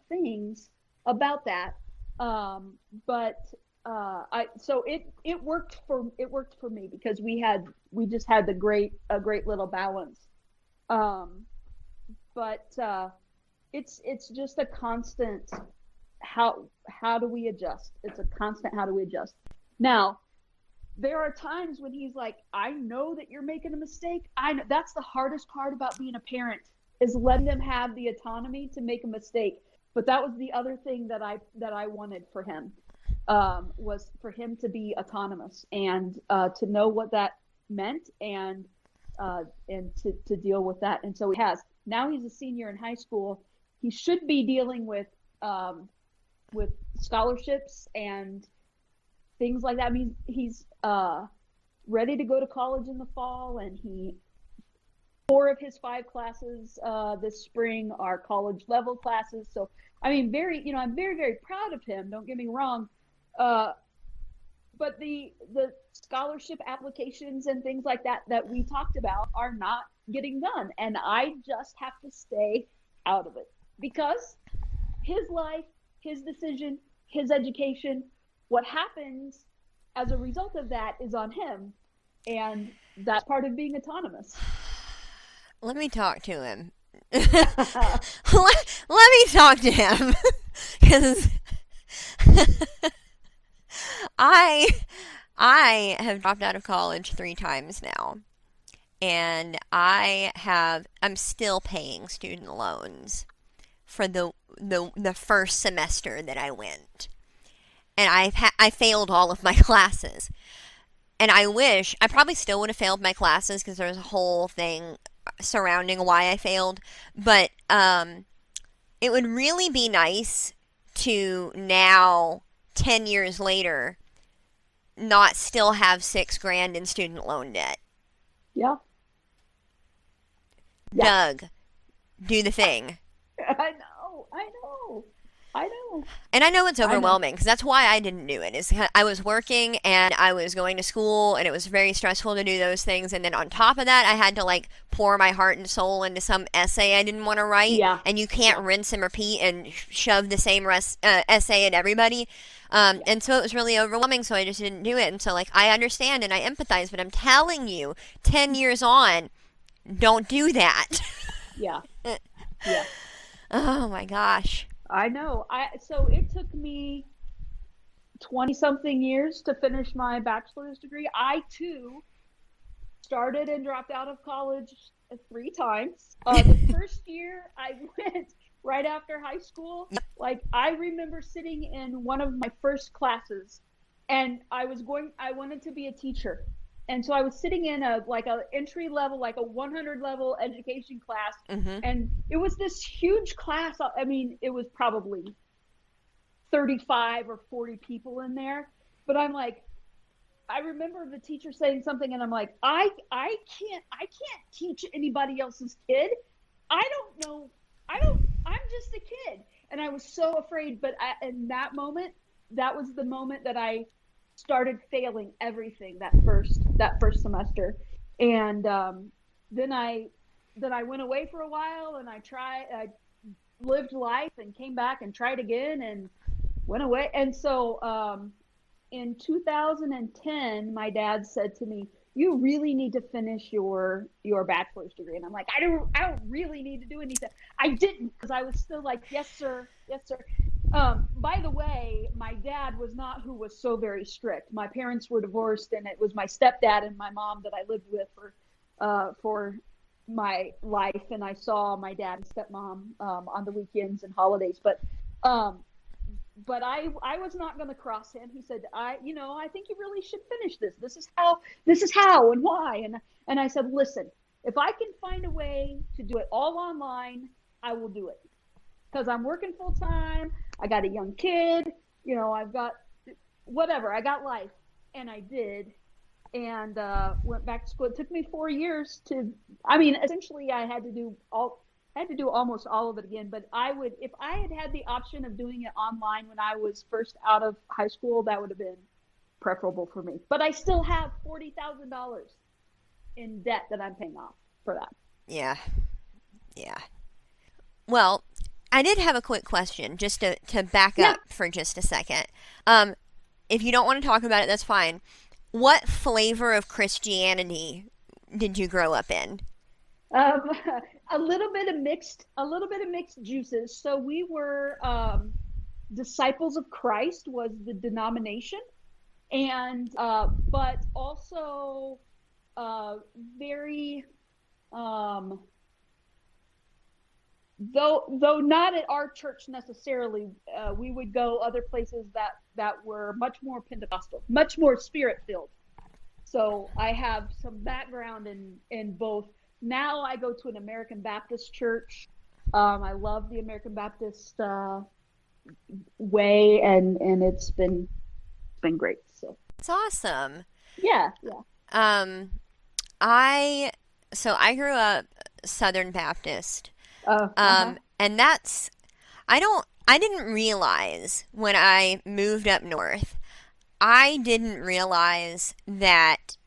[SPEAKER 1] things about that. But it worked for me, because we just had a great little balance. But it's just a constant, how do we adjust? It's a constant, how do we adjust? Now, there are times when he's like, "I know that you're making a mistake. I know." That's the hardest part about being a parent, is letting them have the autonomy to make a mistake. But that was the other thing that I wanted for him, was for him to be autonomous, and to know what that meant, and to deal with that. And so he has. Now he's a senior in high school. He should be dealing with scholarships and things like that. I mean, he's ready to go to college in the fall, and 4 of his 5 classes this spring are college level classes. So, I mean, I'm very, very proud of him. Don't get me wrong. But the scholarship applications and things like that we talked about are not getting done. And I just have to stay out of it, because his life, his decision, his education, what happens as a result of that is on him. And that's part of being autonomous.
[SPEAKER 2] Let me talk to him. let me talk to him. Because I have dropped out of college 3 times now. And I'm still paying student loans for the first semester that I went. And I failed all of my classes. And I wish I probably still would have failed my classes, because there was a whole thing surrounding why I failed. But it would really be nice to now, 10 years later, not still have $6,000 in student loan debt.
[SPEAKER 1] Yeah.
[SPEAKER 2] Doug, do the thing.
[SPEAKER 1] I know.
[SPEAKER 2] And I know it's overwhelming, because that's why I didn't do it. I was working, and I was going to school, and it was very stressful to do those things. And then on top of that, I had to pour my heart and soul into some essay I didn't want to write.
[SPEAKER 1] Yeah.
[SPEAKER 2] And you can't rinse and repeat and shove the same essay at everybody. And so it was really overwhelming, so I just didn't do it. And so I understand and I empathize, but I'm telling you, 10 years on, don't do that.
[SPEAKER 1] Yeah.
[SPEAKER 2] Oh my gosh.
[SPEAKER 1] I know. So it took me 20-something years to finish my bachelor's degree. I too started and dropped out of college 3 times. The first year I went right after high school. I remember sitting in one of my first classes, and I wanted to be a teacher. And so I was sitting in a entry level, a 100 level education class. And it was this huge class. I mean, it was probably 35 or 40 people in there. But I'm I remember the teacher saying something, and I'm like, I can't teach anybody else's kid. I don't know. I'm just a kid. And I was so afraid. But in that moment, that was the moment that I started failing everything that first semester. And then I went away for a while, and I lived life and came back and tried again and went away. And so in 2010, my dad said to me, "You really need to finish your bachelor's degree." And I'm like, I don't really need to do anything. I didn't, because I was still like, "Yes, sir. Yes, sir." By the way, my dad was not who was so very strict. My parents were divorced, and it was my stepdad and my mom that I lived with for my life. And I saw my dad and stepmom on the weekends and holidays. Um, but I was not going to cross him. He said, I think you really should finish this. This is how and why. And I said, listen, if I can find a way to do it all online, I will do it, because I'm working full time. I got a young kid, I've got whatever, I got life. And I did. And went back to school. It took me 4 years essentially I had to do almost all of it again. But if I had had the option of doing it online when I was first out of high school, that would have been preferable for me. But I still have $40,000 in debt that I'm paying off for that.
[SPEAKER 2] Yeah. Well, I did have a quick question, just to back up for just a second. If you don't want to talk about it, that's fine. What flavor of Christianity did you grow up in?
[SPEAKER 1] A little bit of mixed juices. So we were Disciples of Christ was the denomination, and but also very though not at our church necessarily. We would go other places that were much more Pentecostal, much more spirit filled. So I have some background in both. Now I go to an American Baptist church. I love the American Baptist way, and it's been great. So
[SPEAKER 2] it's awesome.
[SPEAKER 1] Yeah.
[SPEAKER 2] I grew up Southern Baptist. And that's, I didn't realize when I moved up north, I didn't realize that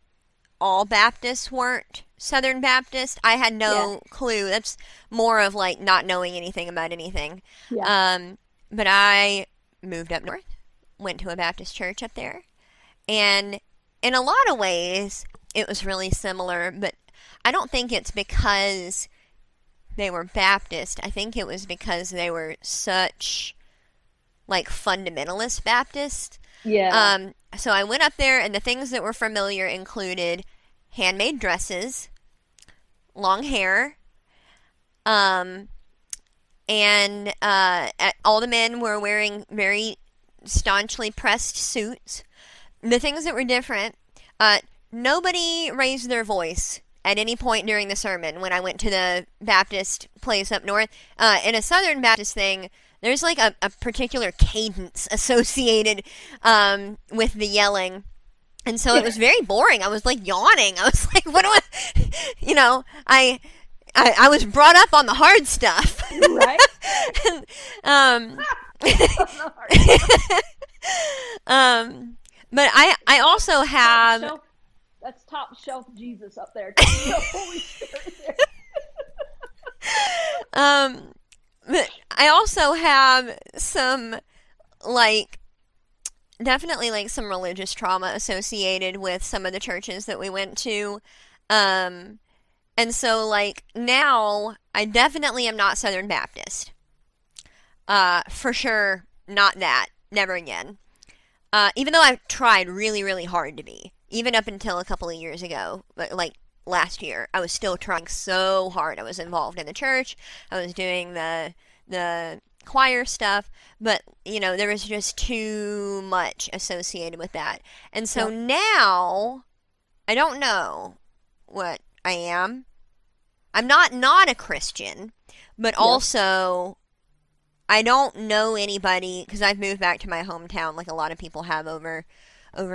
[SPEAKER 2] all Baptists weren't Southern Baptist. I had no clue. That's more of like not knowing anything about anything.
[SPEAKER 1] Yeah.
[SPEAKER 2] But I moved up north, went to a Baptist church up there, and in a lot of ways it was really similar, but I don't think it's because they were Baptist. I think it was because they were such like fundamentalist Baptist.
[SPEAKER 1] Yeah.
[SPEAKER 2] So I went up there, and the things that were familiar included handmade dresses, long hair, and all the men were wearing very staunchly pressed suits. The things that were different, nobody raised their voice at any point during the sermon when I went to the Baptist place up north. In a Southern Baptist thing, there's like a particular cadence associated with the yelling. And so it was very boring. I was like yawning. I was like, what do I, I was brought up on the hard stuff.
[SPEAKER 1] Right.
[SPEAKER 2] But I also have...
[SPEAKER 1] That's top shelf Jesus up there. Holy Spirit there.
[SPEAKER 2] But I also have some, like, definitely like some religious trauma associated with some of the churches that we went to. And so like now I definitely am not Southern Baptist. For sure not that. Never again. Even though I've tried really, really hard to be. Even up until a couple of years ago, like last year, I was still trying so hard. I was involved in the church. I was doing the choir stuff, but there was just too much associated with that. And so now I don't know what I am. I'm not a Christian, but also I don't know anybody, because I've moved back to my hometown like a lot of people have over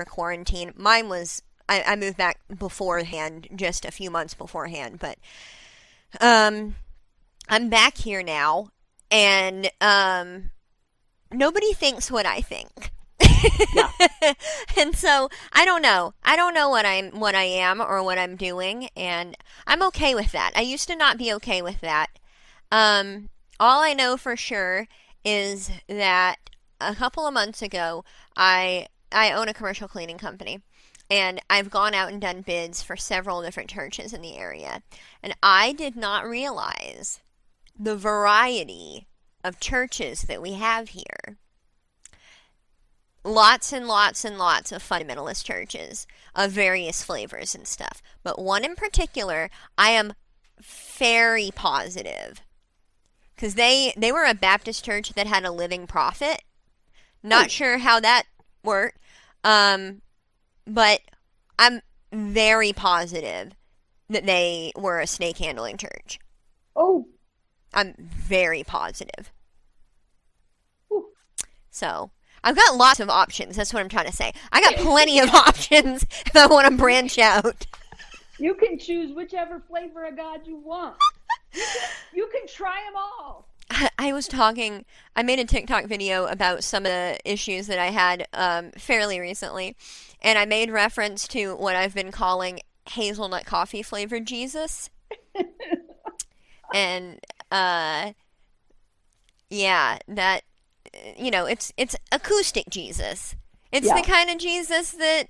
[SPEAKER 2] quarantine. Mine was, I moved back beforehand, just a few months beforehand, but I'm back here now, and nobody thinks what I think. And so I don't know what I am or what I'm doing, and I'm okay with that. I used to not be okay with that. All I know for sure is that a couple of months ago I I own a commercial cleaning company, and I've gone out and done bids for several different churches in the area, and I did not realize the variety of churches that we have here. Lots and lots and lots of fundamentalist churches of various flavors and stuff. But one in particular, I am very positive. Because they were a Baptist church that had a living prophet. Not sure how that worked. But I'm very positive that they were a snake handling church.
[SPEAKER 1] Oh.
[SPEAKER 2] I'm very positive.
[SPEAKER 1] Ooh.
[SPEAKER 2] So, I've got lots of options. That's what I'm trying to say. I got plenty of options if I want to branch out.
[SPEAKER 1] You can choose whichever flavor of God you want. You can try them all.
[SPEAKER 2] I made a TikTok video about some of the issues that I had fairly recently, and I made reference to what I've been calling hazelnut coffee flavored Jesus. And, yeah, that, it's acoustic Jesus. It's the kind of Jesus that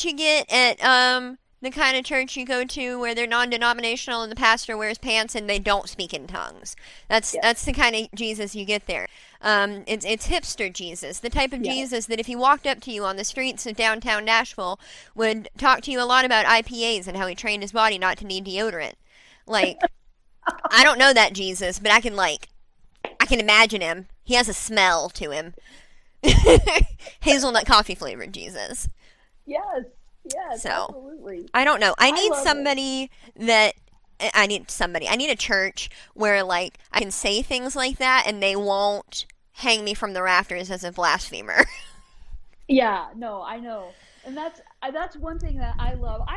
[SPEAKER 2] you get at, the kind of church you go to where they're non-denominational and the pastor wears pants and they don't speak in tongues. That's the kind of Jesus you get there. It's hipster Jesus, the type of Jesus that if he walked up to you on the streets of downtown Nashville would talk to you a lot about IPAs and how he trained his body not to need deodorant. Like, I don't know that Jesus, but I can imagine him. He has a smell to him. Hazelnut coffee flavored Jesus.
[SPEAKER 1] Yes,
[SPEAKER 2] so,
[SPEAKER 1] absolutely.
[SPEAKER 2] I don't know. I need a church where, like, I can say things like that and they won't hang me from the rafters as a blasphemer.
[SPEAKER 1] Yeah, no, I know. And that's one thing that I love.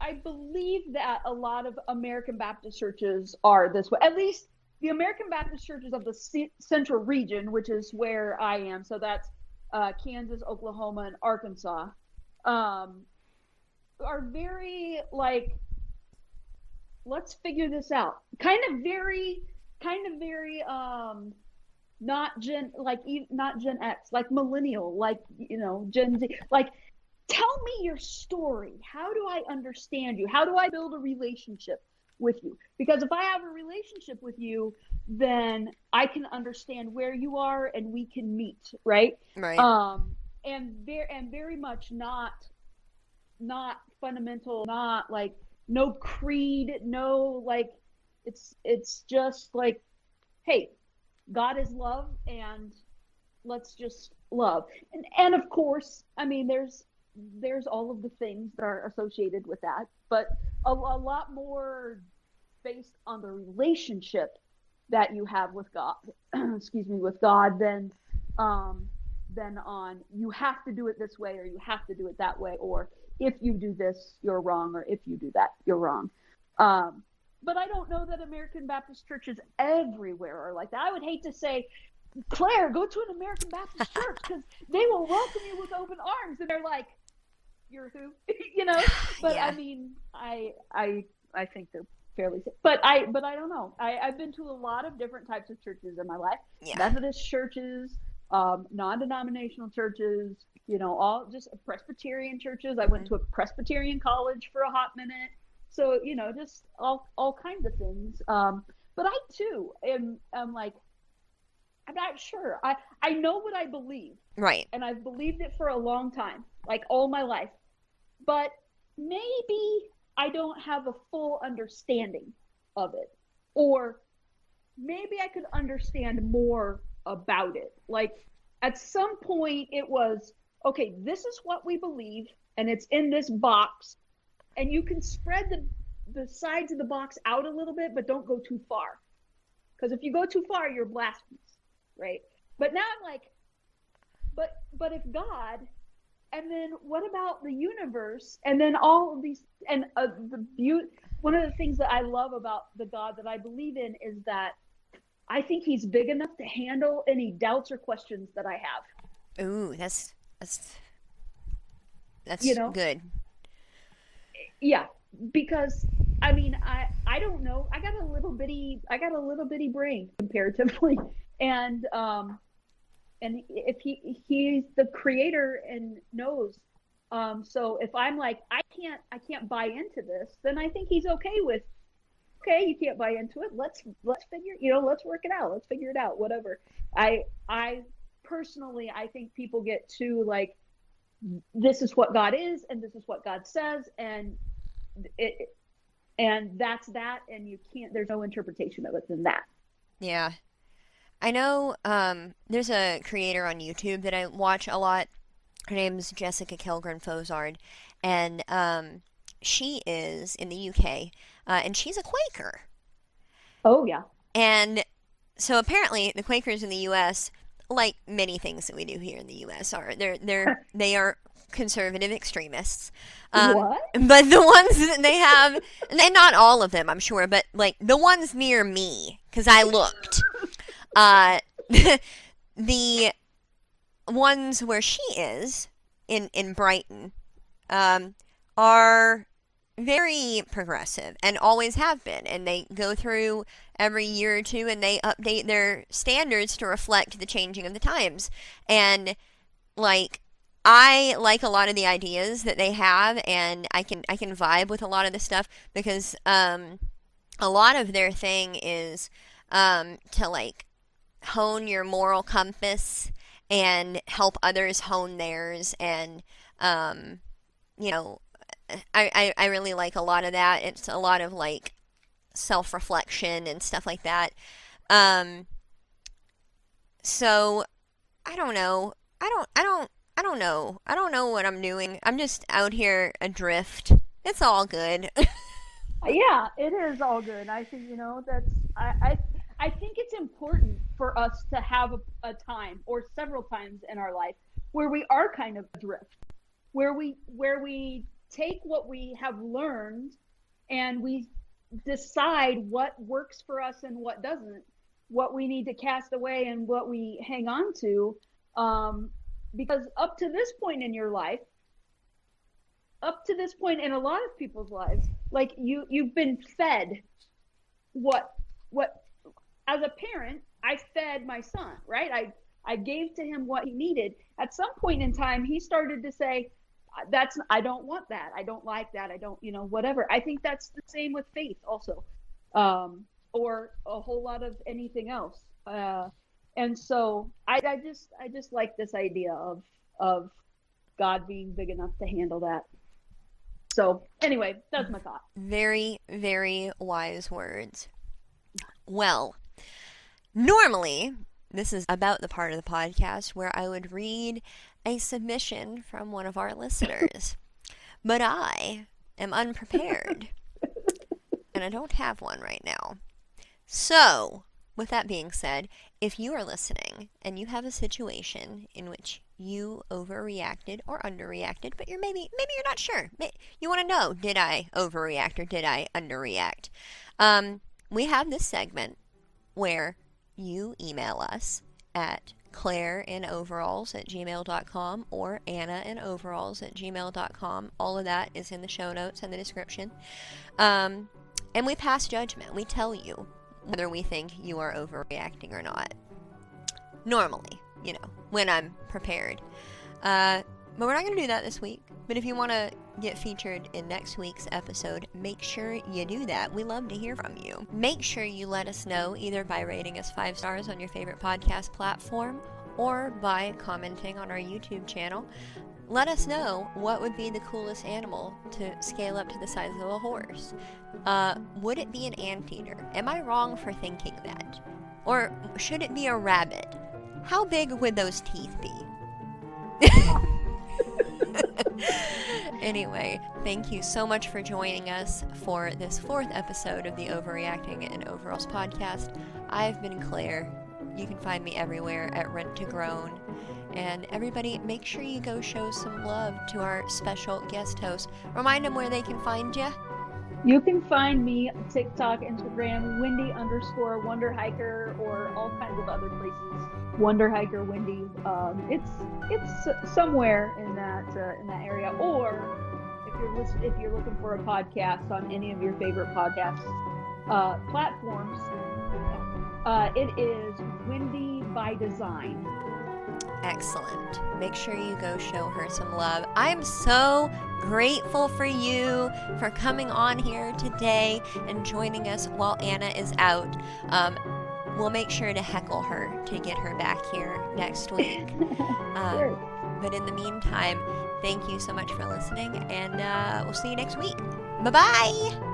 [SPEAKER 1] I believe that a lot of American Baptist churches are this way. At least the American Baptist churches of the central region, which is where I am. So that's Kansas, Oklahoma, and Arkansas, are very like, let's figure this out. Kind of very, not Gen X, like millennial, like, Gen Z, like, tell me your story. How do I understand you? How do I build a relationship with you? Because if I have a relationship with you, then I can understand where you are and we can meet, right?
[SPEAKER 2] Right.
[SPEAKER 1] And very much not fundamental, not like no creed, no like it's just like, hey, God is love and let's just love. And of course, I mean there's all of the things that are associated with that, but a lot more based on the relationship that you have with God, with God, than on you have to do it this way or you have to do it that way, or if you do this, you're wrong, or if you do that, you're wrong. But I don't know that American Baptist churches everywhere are like that. I would hate to say, Claire, go to an American Baptist church because they will welcome you with open arms, and they're like, you're who? But yeah. I mean, I think they're fairly safe. But I don't know. I've been to a lot of different types of churches in my life. Yeah. Methodist churches, non-denominational churches, all just Presbyterian churches. I went to a Presbyterian college for a hot minute. So, just all kinds of things. But I too am like, I'm not sure. I know what I believe.
[SPEAKER 2] Right.
[SPEAKER 1] And I've believed it for a long time, like all my life. But maybe I don't have a full understanding of it. Or maybe I could understand more about it. Like at some point it was, okay, this is what we believe and it's in this box, and you can spread the sides of the box out a little bit, but don't go too far. Because if you go too far, you're blasphemous, right? But now I'm like, but if God, and then what about the universe, and then all of these, and one of the things that I love about the God that I believe in is that I think he's big enough to handle any doubts or questions that I have.
[SPEAKER 2] Ooh, that's good.
[SPEAKER 1] Yeah, because I mean, I don't know. I got a little bitty brain comparatively, and And if he's the creator and knows. So if I'm like, I can't buy into this, then I think he's okay with, okay, you can't buy into it. Let's figure, let's work it out. Let's figure it out. Whatever. I personally, I think people get too like, this is what God is, and this is what God says, and it, and that's that, and you can't. There's no interpretation of it than that.
[SPEAKER 2] Yeah. I know there's a creator on YouTube that I watch a lot. Her name's Jessica Kilgren Fozard, and she is in the UK, and she's a Quaker.
[SPEAKER 1] Oh, yeah.
[SPEAKER 2] And so apparently the Quakers in the U.S., like many things that we do here in the U.S., they are conservative extremists.
[SPEAKER 1] What?
[SPEAKER 2] But the ones that they have, and not all of them, I'm sure, but like the ones near me, because I looked, the ones where she is in Brighton are very progressive and always have been, and they go through every year or two and they update their standards to reflect the changing of the times. And like, I like a lot of the ideas that they have, and I can vibe with a lot of the stuff, because a lot of their thing is to like hone your moral compass and help others hone theirs, and you know, I really like a lot of that. It's a lot of like self-reflection and stuff like that. So I don't know. I don't know. I don't know what I'm doing. I'm just out here adrift. It's all good.
[SPEAKER 1] Yeah, it is all good. I think, that's I think it's important for us to have a time or several times in our life where we are kind of adrift, where we take what we have learned and we decide what works for us and what doesn't, what we need to cast away and what we hang on to. Because up to this point in your life, up to this point in a lot of people's lives, like you've been fed what as a parent, I fed my son, right? I gave to him what he needed. At some point in time, he started to say, I don't want that. I don't like that. I don't, whatever. I think that's the same with faith also, or a whole lot of anything else. And so I just like this idea of God being big enough to handle that. So anyway, that's my thought.
[SPEAKER 2] Very, very wise words. Well, normally, this is about the part of the podcast where I would read a submission from one of our listeners. But I am unprepared, and I don't have one right now. So, with that being said, if you are listening and you have a situation in which you overreacted or underreacted, but maybe you're not sure. You want to know, did I overreact or did I underreact? We have this segment where you email us at claireinoveralls@gmail.com or annainoveralls@gmail.com. All of that is in the show notes and the description. And we pass judgment. We tell you whether we think you are overreacting or not. Normally, when I'm prepared. But we're not going to do that this week. But if you want to get featured in next week's episode, make sure you do that. We love to hear from you. Make sure you let us know either by rating us 5 stars on your favorite podcast platform or by commenting on our YouTube channel. Let us know what would be the coolest animal to scale up to the size of a horse. Would it be an anteater? Am I wrong for thinking that? Or should it be a rabbit? How big would those teeth be? Anyway, thank you so much for joining us for this 4th episode of the Overreacting and Overalls podcast. I've been Claire. You can find me everywhere at Rent to Grown. And everybody, make sure you go show some love to our special guest host. Remind them where they can find you.
[SPEAKER 1] You can find me on TikTok, Instagram, Wendy_WonderHiker, or all kinds of other places. Wonder Hiker Wendy. It's somewhere in that area. Or if you're looking for a podcast on any of your favorite podcast platforms, it is Wendy by Design.
[SPEAKER 2] Excellent. Make sure you go show her some love. I'm so grateful for you for coming on here today and joining us while Anna is out. We'll make sure to heckle her to get her back here next week.
[SPEAKER 1] Sure.
[SPEAKER 2] But in the meantime, thank you so much for listening, and we'll see you next week. Bye-bye!